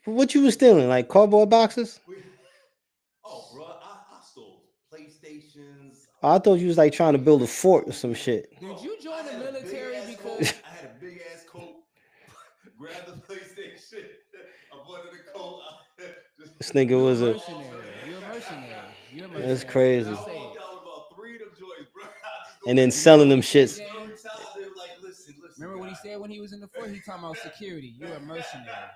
What you was stealing? Like cardboard boxes? we, oh, bro, I stole PlayStations. I Oh, I thought you was like trying to build a I fort or stole some shit. did bro. you I join the had a big military ass because coat. I had a big ass coat. This nigga You a was a. mercenary. You a mercenary. You a That's mercenary. I crazy. walked out with about three of them joints, bro. I just go And then back You to remember selling what them he said, shits. I'm James? telling them like, listen, Remember what he guys. said when he was in the force? He talking about security. You a mercenary.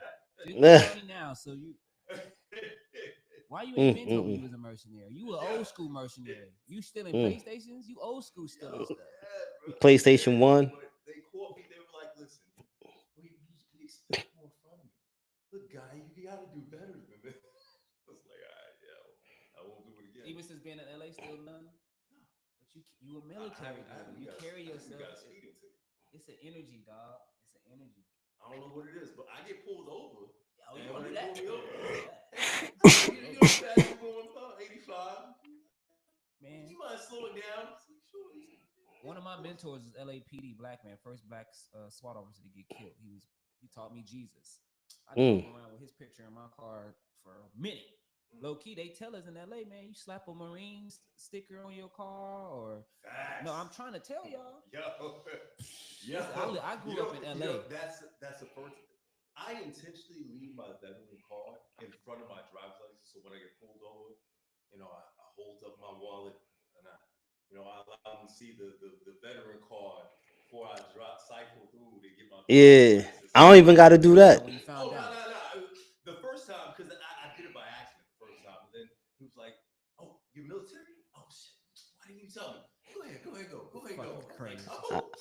Just Eh, tell me now. So you, why you ain't mm, been mm, told me you mm, was a mercenary? You a old school mercenary. You stealing mm. PlayStations? You old school stealing stuff. Yeah, bro. PlayStation Yeah, 1. but they caught me. They were like, listen, we expect more from you. Look, guy, you gotta do better than this. I was like, all right, yo, I won't do it again. Even since being in LA, still none. No, But you a military I dude. haven't You got, carry I haven't yourself. got a speeding ticket. It's an energy, dog. It's an energy. I don't know what it is, but I get pulled over, Oh, you and gonna when do they that? pull me over, You gonna do that? I said, you know how fast you going? 85. Man, You mind slowing down? I said, sure. one Yeah, of of my course. mentors is LAPD black man, first black SWAT officer to get killed. He taught me Jesus. I drove Mm. around with his picture in my car for a minute. Low key, they tell us in LA, man, you slap a Marine sticker on your car, or no, Facts. I'm trying to tell y'all. Yo, yo, Listen, I grew up in LA. that's the first. I intentionally leave my veteran card in front of my driver's license, so when I get pulled over, I hold up my wallet and I allow them to see the veteran card before I drop cycle through to get my driver's Yeah. license. I So don't what even was got your to do reaction that. when you found Oh no out? no no! The first time because I did it by accident the first time, and then he was like, "Oh, you're military? Oh shit! Why didn't you tell me? Go ahead, go." Fucking I was like, crazy.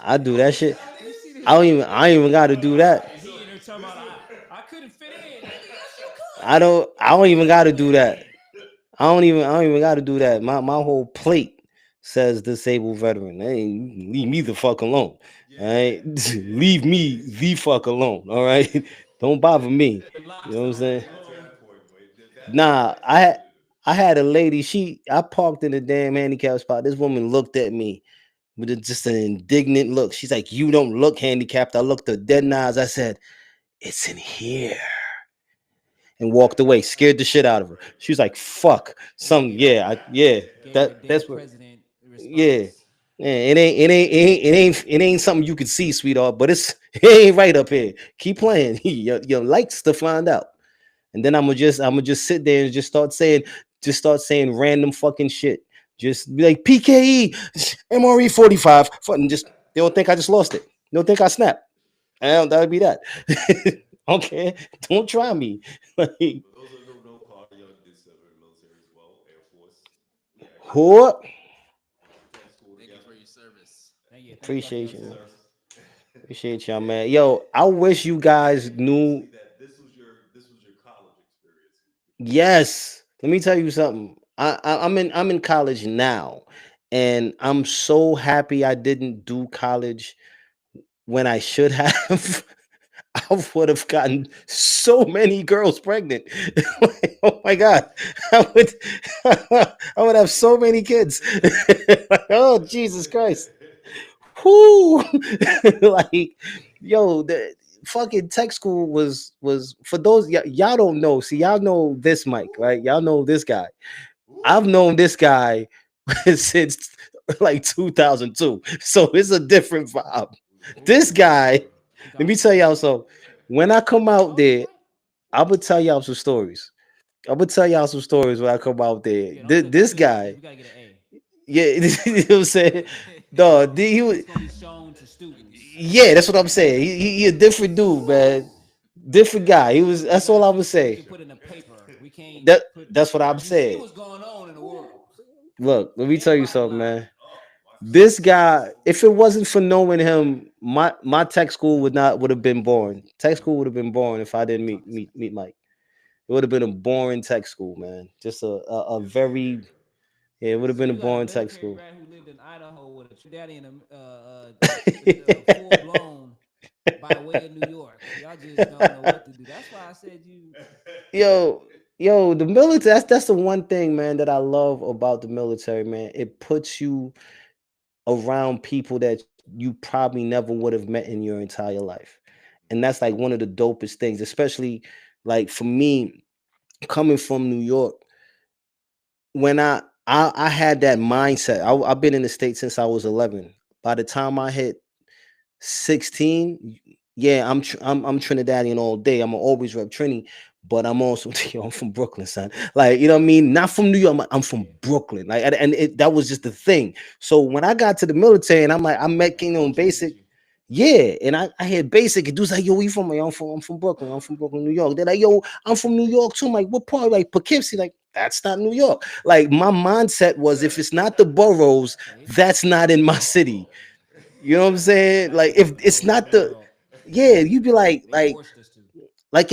I do "Oh, that is shit. that what it You see is?" this? I don't even got to do that. And So he in there talking this about was I couldn't fit in, nigga. Yes, you could. I don't even got to do that. hey. I don't even got to do that. My whole plate says disabled veteran. Hey, leave me the fuck alone. All right, Yeah, leave yeah. me the fuck alone. All right, don't bother me. The You locks know what I'm on. saying? Not to that point, but that's Nah, exactly what it is. I had a lady. I parked in the damn handicap spot. This woman looked at me with just an indignant look. She's like, "You don't look handicapped." I looked her dead in the eyes. I said, "It's in here," and walked away. Scared the shit out of her. Right. She was like, "Fuck, some Gave yeah, yeah." gave her That dead that's what. president Yeah. response. Yeah, it ain't something you could see, sweetheart, but it ain't right up here. Keep playing. Your likes to find out. And then I'm gonna just sit there and just start saying random fucking shit. Just be like PKE, MRE 45. Fucking just they don't think I just lost it. They don't think I snapped. And that'll be that. Okay. Don't try me. Like For those who don't know, Carter Young did serve in the military as well, Air Force. We actually what? went to tech school Thank you for together. your service. Thank you for your Appreciate you, Yes, man. sir. service. Appreciate y'all, man. And Yo, I wish you guys knew. famously that this was your college experience before you went. Yes. Let me tell you something. I'm in college now, and I'm so happy I didn't do college when I should have. I would have gotten so many girls pregnant. Like, oh my god, I would, I would have so many kids. Like, oh Jesus Christ, whoo! Like, yo, the fucking tech school was for those y'all don't know. See, y'all know this Mike, right? Y'all know this guy. I've Ooh, known this guy since like 2002, so it's a different vibe. This guy, Ooh, let me tell y'all so. When I come How out old are you, there, Mike? I would tell y'all some stories. I would tell y'all some stories when I come out there. Yeah, don't This say nothing because guy, we gotta get an A. yeah, you know what I'm saying? Dog, he was, It's gonna be shown to students. yeah, that's what I'm saying. He a different dude, man. Different guy. He was. We That's all gotta I see would shit we say. can put in a paper. We can't put. That's what I'm You see saying. what's going on in the world. Look, let me tell Then you bottom something, line. man. oh my This goodness. guy, if it wasn't for knowing him, my tech school would have been boring. Tech school would have been boring if I didn't Talk this meet Mike. It would have been a boring tech school, man. Just a Good to hear. very yeah, it would have So been a you got a boring tech military school. brat who lived in Idaho with a daddy and a full blown by way of New York. Y'all just don't know what to do. That's why I said you. yo, yo, the military. That's the one thing, man, that I love about the military, man. It puts you around people that you probably never would have met in your entire life, and that's like one of the dopest things. Especially like for me, coming from New York, when I had that mindset. I've been in the state since I was 11. By the time I hit 16, yeah, I'm Trinidadian all day. I'm always rep Trini, but I'm also yo, I'm from Brooklyn, son. Like, you know what I mean? Not from New York. I'm Yeah. from Brooklyn. Like, that was just the thing. So when I got to the military, and I'm like, I met That King on culture hit basic. you. Yeah, and I had basic, and dudes like, yo, where you from? Like, I'm from Brooklyn. I'm from Brooklyn, New York. They're like, yo, I'm from New York too. I'm like, what part? Like Poughkeepsie. Like, that's not New York. Like, my mindset was, if it's not the boroughs, See? that's not in my city. You know what I'm saying? Like Like, if the it's whole not the, borough. yeah, you'd be They like, forced us to.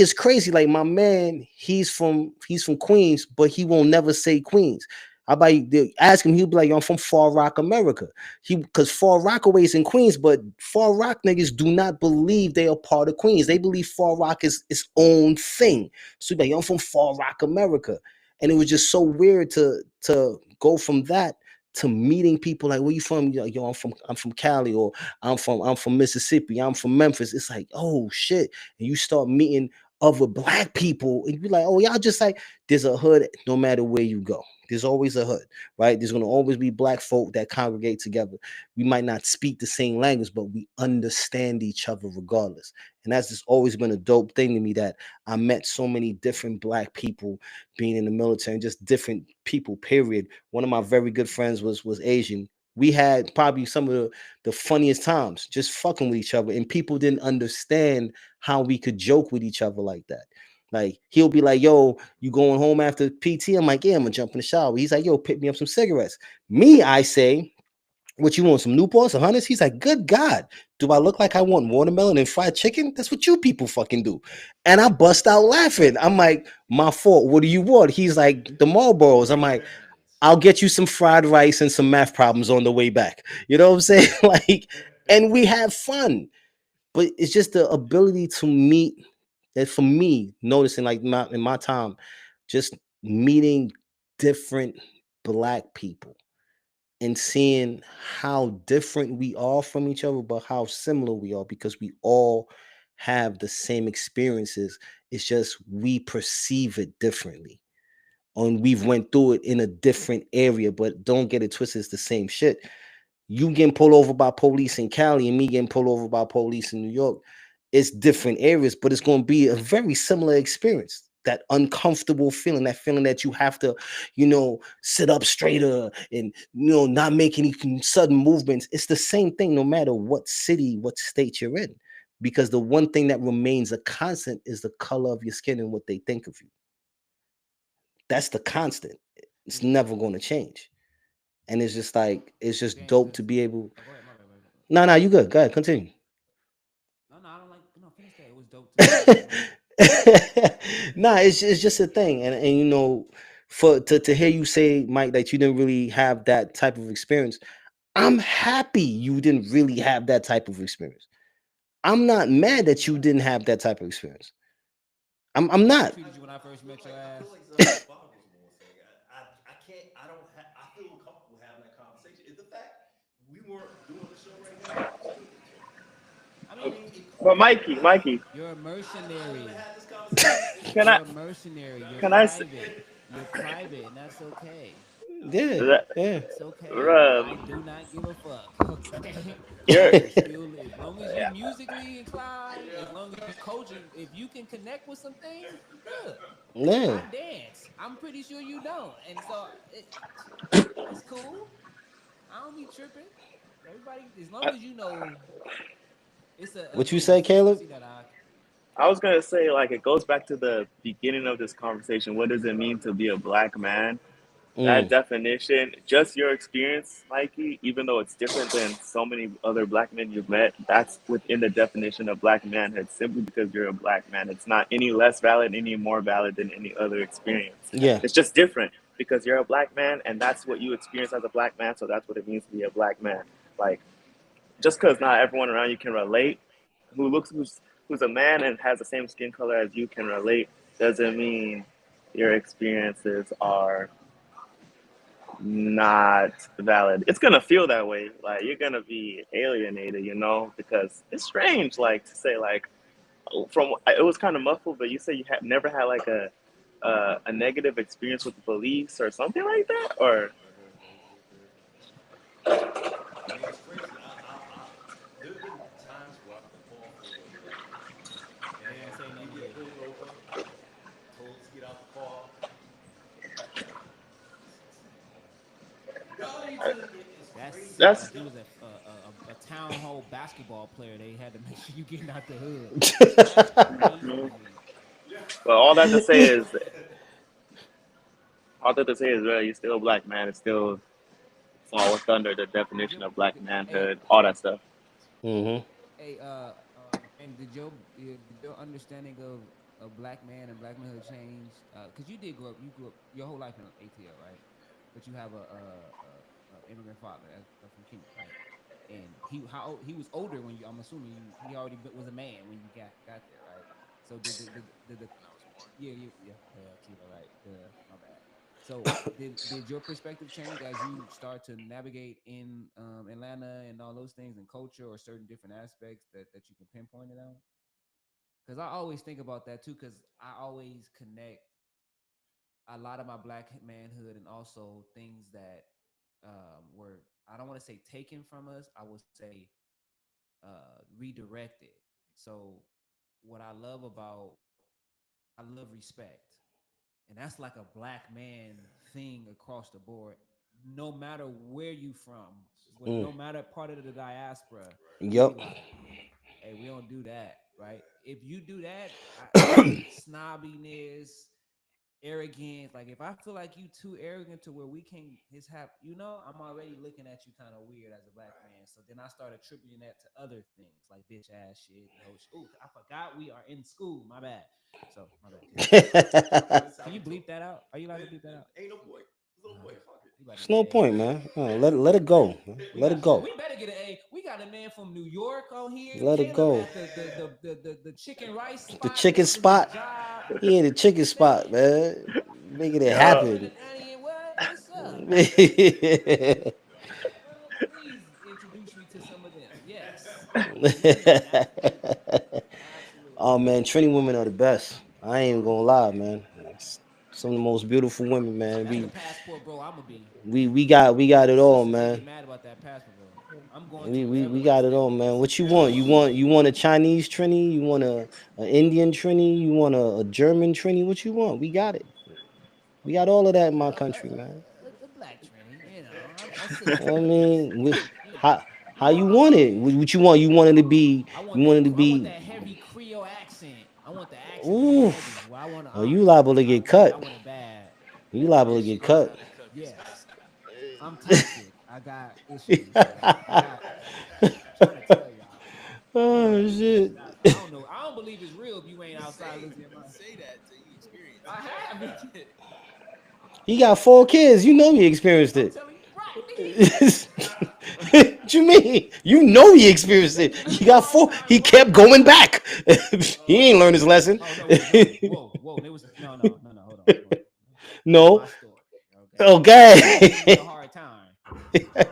it's crazy. Like, my man, he's from Queens, but he won't never say Queens. I about ask him, he'll be like, yo, I'm from Far Rock, America. Because Far Rockaway is in Queens, but Far Rock niggas do not believe they are part of Queens. They believe Far Rock is its own thing. So he'll be like, yo, I'm from Far Rock, America. And it was just so weird to go from that to meeting people like, where you from? You're like, yo, I'm from Cali, or I'm from Mississippi, I'm from Memphis. It's like, oh shit. And you start meeting other black people, and you're like, oh, y'all just like, there's a hood no matter where you go. There's always a hood, right? There's gonna always be black folk that congregate together. We might not speak the same language, but we understand each other regardless. And that's just always been a dope thing to me, that I met so many different black people being in the military, and just different people, period. One of my very good friends was Asian. We had probably some of the funniest times just fucking with each other, and people didn't understand how we could joke with each other like that. Like, he'll be like, yo, you going home after PT? I'm like, yeah, I'm gonna jump in the shower. He's like, yo, pick me up some cigarettes. Me, I say, what you want, some Newports or Hunters? He's like, good God, do I look like I want watermelon and fried chicken? That's what you people fucking do. And I bust out laughing. I'm like, my fault. What do you want? He's like, the Marlboros. I'm like, Nuggets. I'll get you some fried rice and some math problems on the way back. You know what I'm saying? Like, and we have fun. But it's just the ability to meet, that for me, noticing like in my time, just meeting different black people and seeing how different we are from each other, but how similar we are, because we all have the same experiences. It's just we perceive it differently, and we've went through it in a different area. But don't get it twisted, it's the same shit. You getting pulled over by police in Cali and me getting pulled over by police in New York, it's different areas, but it's going to be a very similar experience. That uncomfortable feeling, that feeling that you have to, sit up straighter, and not make any sudden movements. It's the same thing no matter what city, what state you're in, because the one thing that remains a constant is the color of your skin and what they think of you. That's the constant. It's Yeah. never going to change. And it's just like, it's just Yeah, dope to because be able. oh, go ahead, my bad, my bad. No, no, you good. Go ahead, continue. No, no, I don't like. No, finish that. It was dope to be able. Nah, it's just a thing, and for to hear you say, Mike, that you didn't really have that type of experience. I'm happy you didn't really have that type of experience. I'm not mad that you didn't have that type of experience. I'm How I not. treated you when I first met your I feel ass. like Bob was more saying, I can't, I don't have, I feel comfortable having that conversation. Is the fact we weren't doing the show right now still an issue? I I mean, mean, it could But be, but Mikey, Mikey, you're a I haven't mercenary. had this conversation. can I You're a mercenary. You're can I say, private. You're private, and that's okay. Yeah, that, yeah. It's okay. I bruh, do not give a fuck. Okay. you're I still, as long as you musically inclined, as long as you coaching, if you can connect with some things, you good. Yeah. I dance. I'm pretty sure you don't, and so it's cool. I don't be tripping. Everybody, as long as you know, it's a What you say, Caleb? consistency that I. I was gonna say, like, it goes back to the beginning of this conversation. What does it mean to be a black man? That Mm, definition, just your experience, Mikey, even though it's different than so many other black men you've met, that's within the definition of black manhood simply because you're a black man. It's not any less valid, any more valid than any other experience. yeah. It's just different because you're a black man and that's what you experience as a black man, so that's what it means to be a black man. Like, just because not everyone around you can relate, who's a man and has the same skin color as you can relate, doesn't mean your experiences are not valid. It's gonna feel that way. Like you're gonna be alienated, because it's strange. Like to say, like from it was kind of muffled, but you say you have never had like a negative experience with the police or something like that, or I mean, it's crazy. There have been times where I've been pulled over They and didn't say you nothing to get you. pulled over That's sick. That's Like you was a town hall basketball player. They had to make sure you getting out the hood. That's crazy to me. well. All that to say is, all that to say is, really, you're still a black man. It still falls under the definition of black Hey, manhood. All that stuff. Hmm. hey, Brandon, did your understanding of black man and black manhood change? Because you did grow up, you grew up your whole life in ATL, right? But you have a immigrant father from Kenya, right? And he was older when you. I'm assuming he already was a man when you got there, right? So did the when I was born. yeah Kilo, right? My bad. So did your perspective change as you start to navigate in Atlanta and all those things and culture or certain different aspects that you can pinpoint it on? Because I always think about that too. Because I always connect a lot of my black manhood and also things that were, I don't want to say taken from us. I will say redirected. So what I love about, I love respect, and that's like a black man thing across the board. No matter where you from, Mm. no matter part of the diaspora, we be Yep. like, hey, we don't do that, right? If you do that, like snobbiness, arrogance. Like if I feel like you too arrogant to where we can't just have, I'm already looking at you kind of weird as a black man. So then I start attributing that to other things like bitch ass shit and whole shit. Oh, I forgot we are in school. My bad. So my bad. Continue. Can you bleep that out? Are you allowed to bleep that out? Ain't no point. There's no Uh, point. Fuck it. we about to It's get no an A. point, man. Let it go. Man. We Let got it well, go. we better get an A. We got a man from New York on here. Let it Caleb go. at the chicken rice The spot chicken waiting for his spot. job. He in the chicken You feel spot, me? man. Making it Caleb Yeah. in happen. the what? What's up? Please introduce me to some of them. Yes, absolutely, Oh absolutely. man, Trini women are the best. I ain't even gonna lie, man. Some of the most beautiful women, man. That's the We passport, bro. I'ma be. we we got we got The it all, sisters gonna man. get mad about that passport, bro. I'm going to We wherever got else it they all, want man. this What you want? passport. You want a Chinese Trini? You want a Indian Trini? You want a German Trini? What you want? We got it. We got all of that in my country, man. A black Trini, I say I Trini because mean, you know, how you want it? What you want? You want it to be? You want it to I want be? that heavy Creole accent. I want the accent to be Ooh, heavy. Well, I want to, oh, you liable to get yeah, I cut. want it bad. You liable to Yes, get you always cut. have to cook your Yes, spicy. I'm toxic. I got issues, bro. I got. Trying to tell y'all, Oh Louisiana shit. is not. I don't know. I don't believe it's real if you ain't outside You Louisiana. say that till you experience I have it. it. He got 4 kids. You know he experienced I'm it. telling you, right, nigga. What you mean? You know he experienced They it. giving He me a got hard four. time, He bro. kept going back. He ain't learned his lesson. Oh no, whoa. There was no. Hold on. That's No. my story. Okay, they was giving me a Okay. hard time,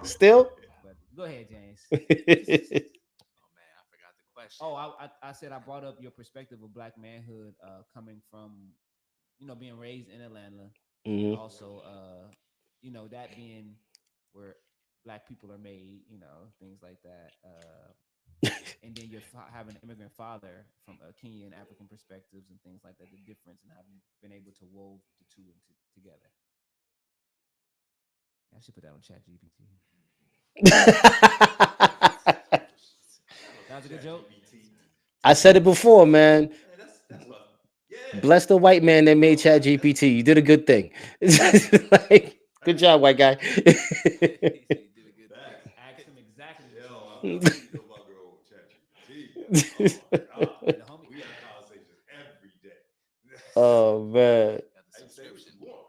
Still. but go ahead, James. Oh man, I forgot the question. Oh, I said I brought up your perspective of black manhood, coming from being raised in Atlanta, and Hmm. also that being where black people are made, things like that. And then you're having an immigrant father from Kenyan and African perspectives and things like that. The difference and how you've been able to wove the two together. I should put that on Chat GPT. That was a good Chat joke. GBT. I said it before, man. Man, that's my yeah. Bless the white man that made No, Chat that's GPT. You did a good thing. Like, good facts. job, white guy. He said he did a good thing. Facts. Ask him exactly what you Yo, want. I'm gonna need to know my girl with Chat GPT. Oh my god. Yeah, the homie. We have conversations every day. Oh man. Got the I say what subscription. you want.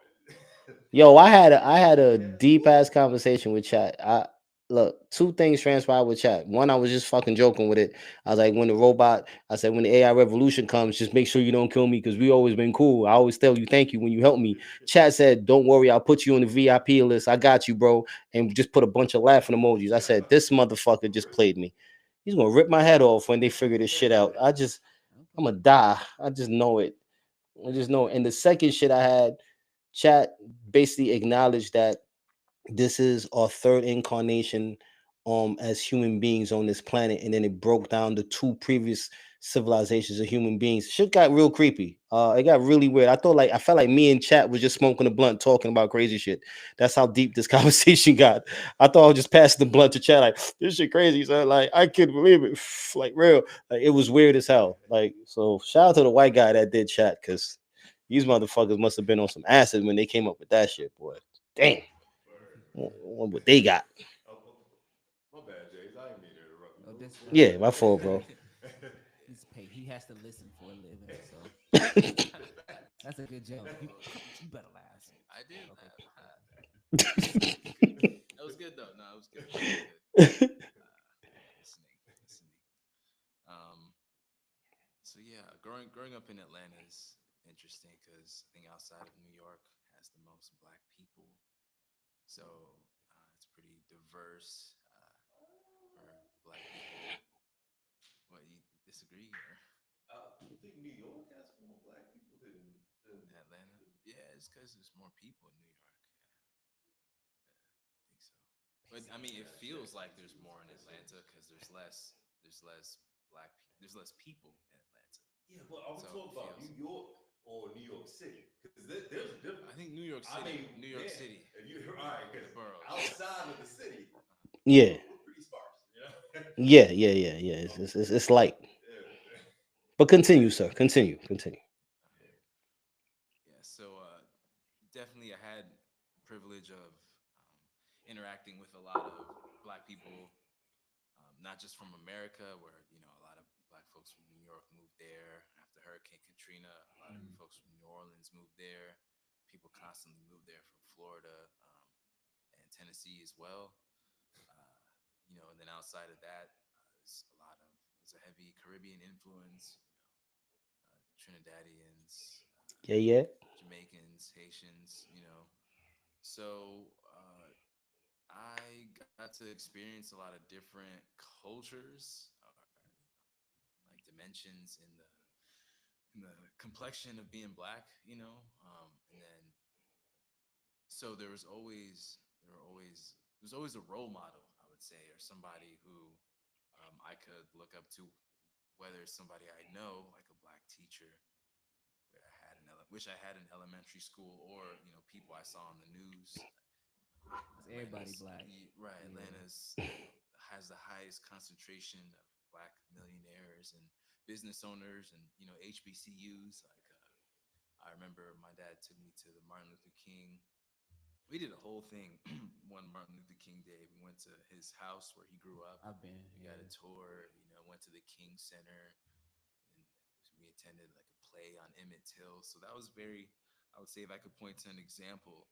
Yo, I had a deep ass conversation with Chat. I look, two things transpired with Chat. One, I was just fucking joking with it. I was like, I said when the AI revolution comes, just make sure you don't kill me because we always been cool. I always tell you thank you when you help me. Chat said, don't worry, I'll put you on the VIP list. I got you, bro. And just put a bunch of laughing emojis. I said, this motherfucker just played me. He's gonna rip my head off when they figure this shit out. I'm Okay. gonna die. I just know it. I just know it. And the second shit I had, Chat basically acknowledged that this is our third incarnation as human beings on this planet, and then it broke down the two previous civilizations of human beings. Shit got real creepy. It got really weird. I felt like me and chat was just smoking a blunt, talking about crazy shit. That's how deep this conversation got. I thought I was just passing the blunt to chat, like this shit crazy. So like I couldn't believe it. Like real. Like it was weird as hell. Like so, shout out to the white guy that did chat because these motherfuckers must have been on some acid when they came up with that shit, boy. Damn, Word. what they got. My bad, James. I didn't mean to interrupt you. Oh, this What Yeah, was my fault, that? bro. he's paid. He has to listen for a living, so Facts. that's a good joke. You Oh, you better laugh. I did Okay, laugh. cool. That was good though. No, it was good. It was good. Listening, listening. Um, so yeah, growing up in Atlanta is interesting because I think outside of New York has the most black people. So it's pretty diverse for black people. What, you disagree or You think New York has more black people than Atlanta? Yeah, it's because there's more people in New York. I think so. But I mean, it feels like there's more in Atlanta because there's less there's less people in Atlanta. Yeah, but are we So talking it about New feels. York or New York City? Because there's a I difference. think New York I City, mean, New York yeah. City, If you all right, because the boroughs. outside of the city, Yeah, we're pretty sparse. You know. yeah. It's light. Yeah. But continue, sir. Continue. Yeah. So definitely, I had privilege of interacting with a lot of black people, not just from America, where a lot of black folks from New York moved there after Hurricane Katrina. A lot of folks from New Orleans moved there. People constantly moved there from Florida and Tennessee as well. Uh, and then outside of that, there's a heavy Caribbean influence. Trinidadians, Yeah. Jamaicans, Haitians. So I got to experience a lot of different cultures or like dimensions in the complexion of being black. And then so there was always a role model, I would say, or somebody who I could look up to, whether it's somebody I know, like a black teacher, which I had in elementary school, or people I saw on the news. It's everybody Atlanta's black. right. Yeah. Atlanta's has the highest concentration of black millionaires and business owners, and HBCUs. Like I remember my dad took me to the Martin Luther King. We did a whole thing one Martin Luther King day. We went to his house where he grew up. I've been. We got a Yeah. tour. Went to the King Center, and we attended like a play on Emmett Till. So that was very. I would say if I could point to an example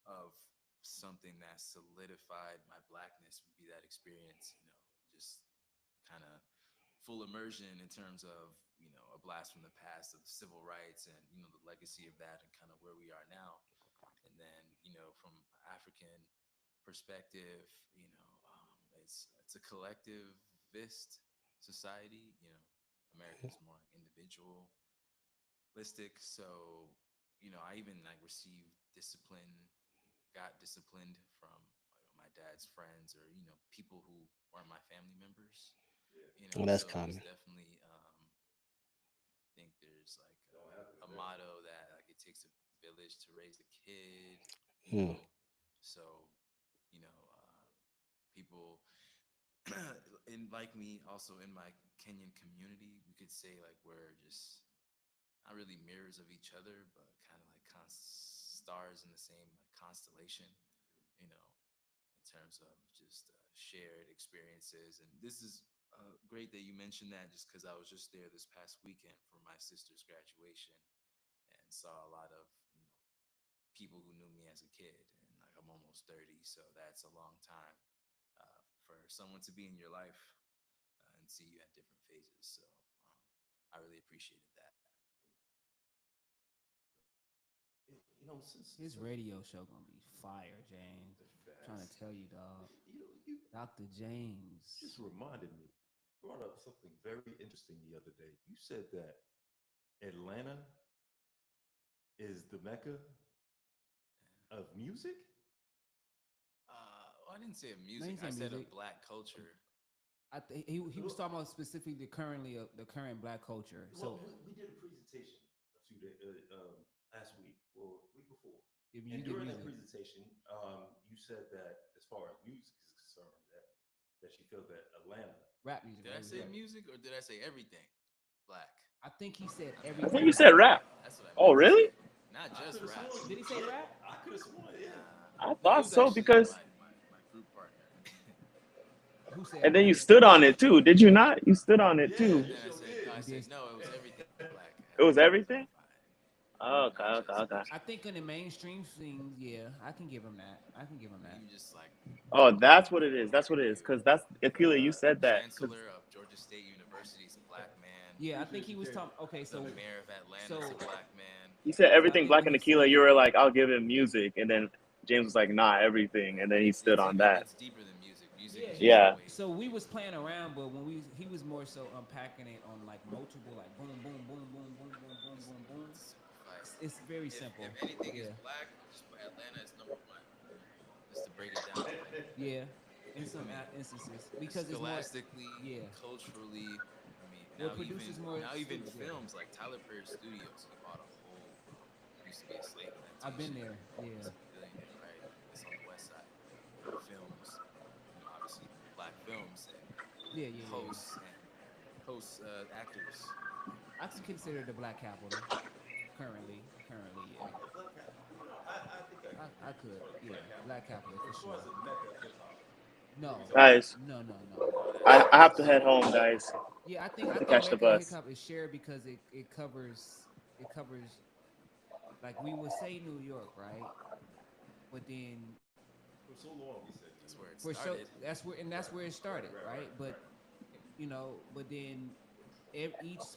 of something that solidified my blackness would be that experience. Just kind of full immersion in terms of a blast from the past of civil rights and the legacy of that and kind of where we are now. And then from African perspective, it's a collectivist society. America's more like individualistic. So I even like received discipline, got disciplined from my dad's friends, or people who weren't my family members. Well, that's So it's common. definitely I think there's like Don't happen a today. motto that like it takes a village to raise a kid. you Hmm. know so people in like me, also in my Kenyan community, we could say like we're just not really mirrors of each other, but kind of like stars in the same like constellation, you know, in terms of just shared experiences. And this is great that you mentioned that, just because I was just there this past weekend for my sister's graduation and saw a lot of people who knew me as a kid, and like I'm almost 30, so that's a long time for someone to be in your life and see you at different phases. So I really appreciated that. Since His radio show gonna be fire, James. I'm trying to fast, tell you, dog. you Dr. James. just reminded me. Brought up something very interesting the other day. You said that Atlanta is the mecca of music. Well, I didn't say of No, he music. I said said music. of black culture. He was talking about specifically the current black culture. So Well, we did a presentation a few days last week or week before, you and get during that music, presentation, you said that as far as music is concerned, that you feel that Atlanta. rap music, Did right? I say music or did I say everything? Black. I think he said I think you everything said black. rap. That's what I Oh, meant to really? say. Not I just could have rap. sworn Did he say rap? I could have sworn, yeah. Nah. I No, it thought was so actually because, my group partner. Who said and then rap? you stood on it too. Did you not? You stood on it Yeah, too. And you then I sure said no. did. I You said did. no. It was everything black. I It had was to everything. clarify. Oh, okay, Not okay, just okay. I music. think in the mainstream things, yeah, I can give him that. I can give him He that. was just like Oh, that's what it is. That's what it is. Cause that's Akila. You said that. Cause chancellor of Georgia State University is a black man. Yeah, I think Appreciate he you, was Caleb. talking. Okay, The so mayor of Atlanta is so a black man. he said so I everything think black what and he Akila. You said. were like, I'll give him music, and then James was like, Nah, everything, and then he stood on that. It's deeper than music. Music Yeah, is he. just a Yeah. way. So we was playing around, but when he was more so unpacking it on like multiple, like boom, boom, boom, boom, boom, boom, boom, boom, boom. To simplify it. It's very If simple. anything is Yeah, black, just put Atlanta as number one. Just to break it down, like yeah. In I some mean, instances, because it's more. scholastically, Yeah, culturally. I mean, what produces more now even students? Yeah, films like Tyler Perry Studios. He bought a whole. Used to be a slave I've been plantation. there. He's Yeah, a billionaire, right? It's on the west side. He films, obviously black films and yeah, yeah, yeah, yeah. hosts and hosts actors. I can consider the black capital currently, yeah. Black Capital. I think I agree. I could, yeah, Black Capital. black capital for As far sure. as the Mecca of hip hop, maybe No, something like Guys, that. no. No, I have to that's head home, guys, Yeah, I to think catch the Mecca hip bus. hop is shared because it covers like we would say New York, right? But then For so long, we said New that's where York. it for so started. that's Right, where it right, started, right, right, right? But right. but then each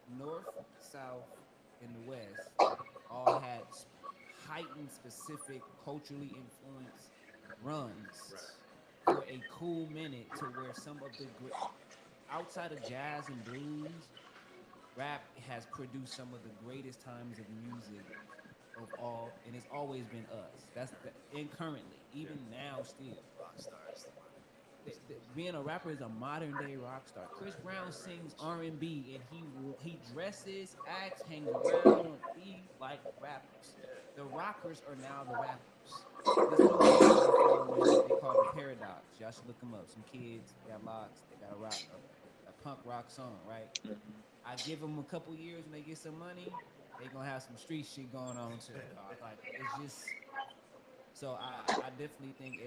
north, south, and the west all had heightened specific culturally influenced runs Right. for a cool minute to where some of the great outside of jazz and blues, rap has produced some of the greatest times of music of all, and it's always been us. That's the and currently, Yeah. even now, still. Rock stars, the modern day. Being a rapper is a modern day rock star. Chris Brown sings R&B, and he dresses, acts, hangs around. He like rappers. The rockers are now the rappers. This new band that I'm following, they call the Paradox. Y'all should look them up. Some kids got locks. They got a punk rock song, right? I give them a couple years when they get some money, they gonna have some street shit going on too, dog. Like it's just so I definitely think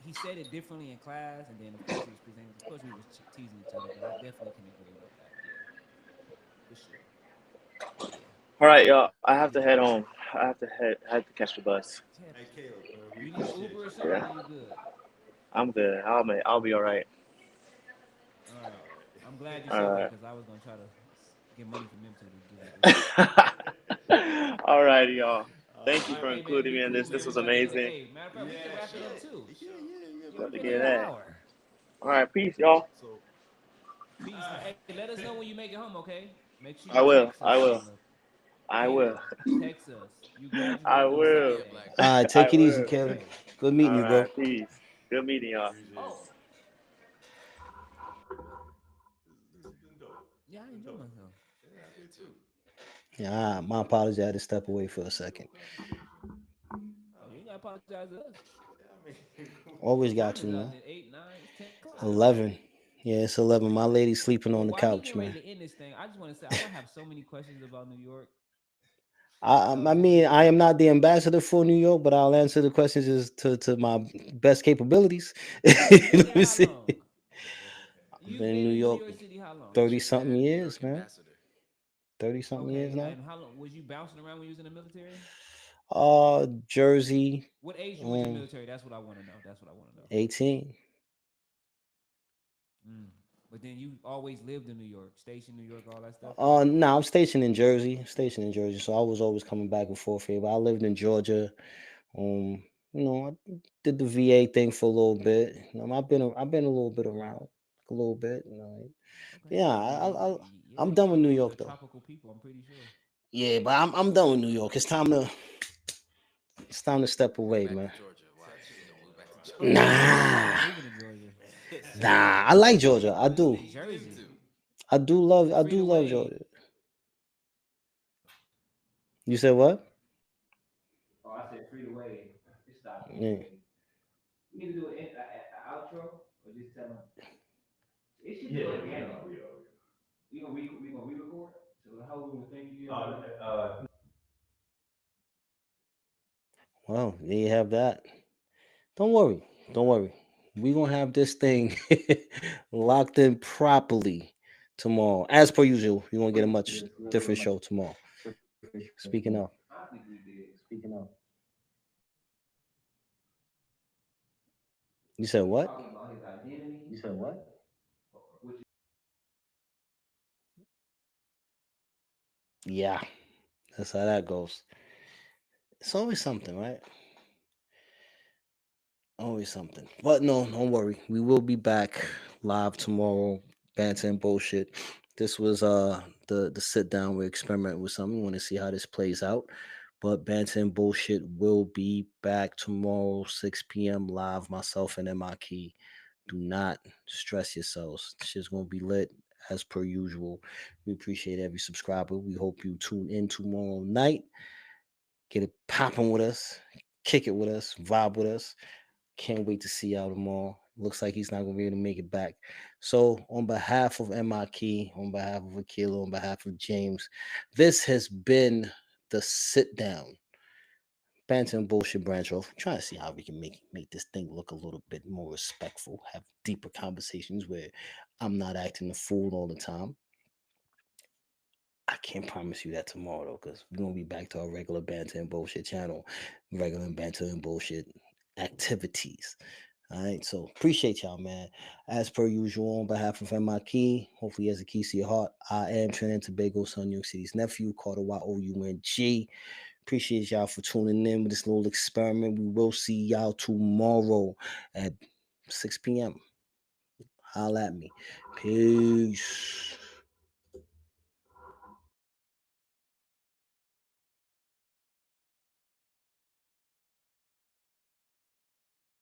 he said it differently in class, and then of course he was presenting. Of course we was teasing each other, but I definitely can agree with that. Yeah, for sure. Yeah, All right, y'all. I have to head home. I have to head to catch the bus. head Hey, on. Caleb, man, we You need an appreciate Uber or you, something, Yeah, or you good? I'm good. I'll be all right. All man. right. All right. I'm glad you All said that right. because I was gonna try to get money from them two to give me an Uber. All righty, y'all. Thank you All right, for hey man, including be me in cool, this. man. This We was about to get it. amazing. Hey, matter of fact, we can Yeah, wrap it up sure. too. Yeah, Yeah, man. we About to been We here get an good. that. hour. All right, peace, y'all. So, Peace. Hey, let us know when you make it home, okay? Make sure you I will. text us, I will. Caleb. I will. Caleb, text us. You I graduating on Don't be will. a Saturday. black All man. right, I take it easy, will. Kevin. Okay. Good meeting All you, bro. right, peace. Good meeting y'all. appreciate Oh, you. This has been dope. yeah, I Been enjoy dope. myself. Yeah, I Me did too. too. Yeah, my apologies. I had to step away for a It's a second. dope conversation. Oh, you Uh, ain't gotta apologize to us. yeah, I mean, What Always time got is to, it out man. there? 8, 9, it's 10 o'clock. 11. Yeah, it's 11. My lady's sleeping Well, on the while he couch, getting ready man. to end this thing, I just want to say I want to have so many questions about New York. I This mean, is I am not the ambassador for New York, but I'll answer the questions as to my best capabilities. you been Let there me how see. long? I've You've been in been New in New York York City how long? 30 something Diplomat, New years, York man. ambassador. 30 something years Okay, now. and how long was you bouncing around when you was in the military? Jersey, What age you went to the um, military? That's what I want to know. That's what I want to know. 18. Mm. But then you always lived in New York, station New York, all that stuff. No, I'm stationed in Jersey. Stationed in Jersey, so I was always coming back and forth here. But I lived in Georgia. Um, I did the VA thing for a little bit. I've been a little bit around, a little bit. Okay. Yeah, Yeah, I'm you done with one of New those York though. tropical people. I'm pretty sure. Yeah, but I'm done with New York. It's time to step Move away, back to man. Georgia. Watch. He gonna move back to Georgia. I'm Nah, moving to Georgia. Nah, I like Georgia. I do. Need him Jersey. to. I Free do the love Wade. Georgia. You said what? Oh, I said free the Wade. Just stop being Yeah. petty. We need to do an outro or just tell them. It should be organic. We gonna re-record. So how we gonna thank you? Well, there you have that. Don't worry. Don't worry. We're gonna have this thing locked in properly tomorrow. As per usual, you're gonna get a much different show tomorrow. Speaking of, I think we did. you said what? Talking about his identity, which Yeah, that's how that goes. It's always something, right? Always something. But no, don't worry. We will be back live tomorrow. Banter and bullshit. This was the sit down. We're experimenting with something. We want to see how this plays out. But Banter and Bullshit will be back tomorrow, 6 p.m. live. Myself and MI Key. Do not stress yourselves. Shit's gonna be lit as per usual. We appreciate every subscriber. We hope you tune in tomorrow night. Get it popping with us. Kick it with us. Vibe with us. Can't wait to see y'all tomorrow. Looks like he's not gonna be able to make it back. So, on behalf of MI Key, on behalf of Akila, on behalf of James, this has been the sit down. Banter and bullshit branch off. Trying to see how we can make this thing look a little bit more respectful, have deeper conversations where I'm not acting the fool all the time. I can't promise you that tomorrow though, because we're gonna be back to our regular banter and bullshit channel, regular banter and bullshit activities. All right, so appreciate y'all, man. As per usual, on behalf of MIK, hopefully as a key to your heart, I am Trinidad and Tobago, son, New York City's nephew, Carter YOUNG. Appreciate y'all for tuning in with this little experiment. We will see y'all tomorrow at 6 p.m. Holla at me. Peace.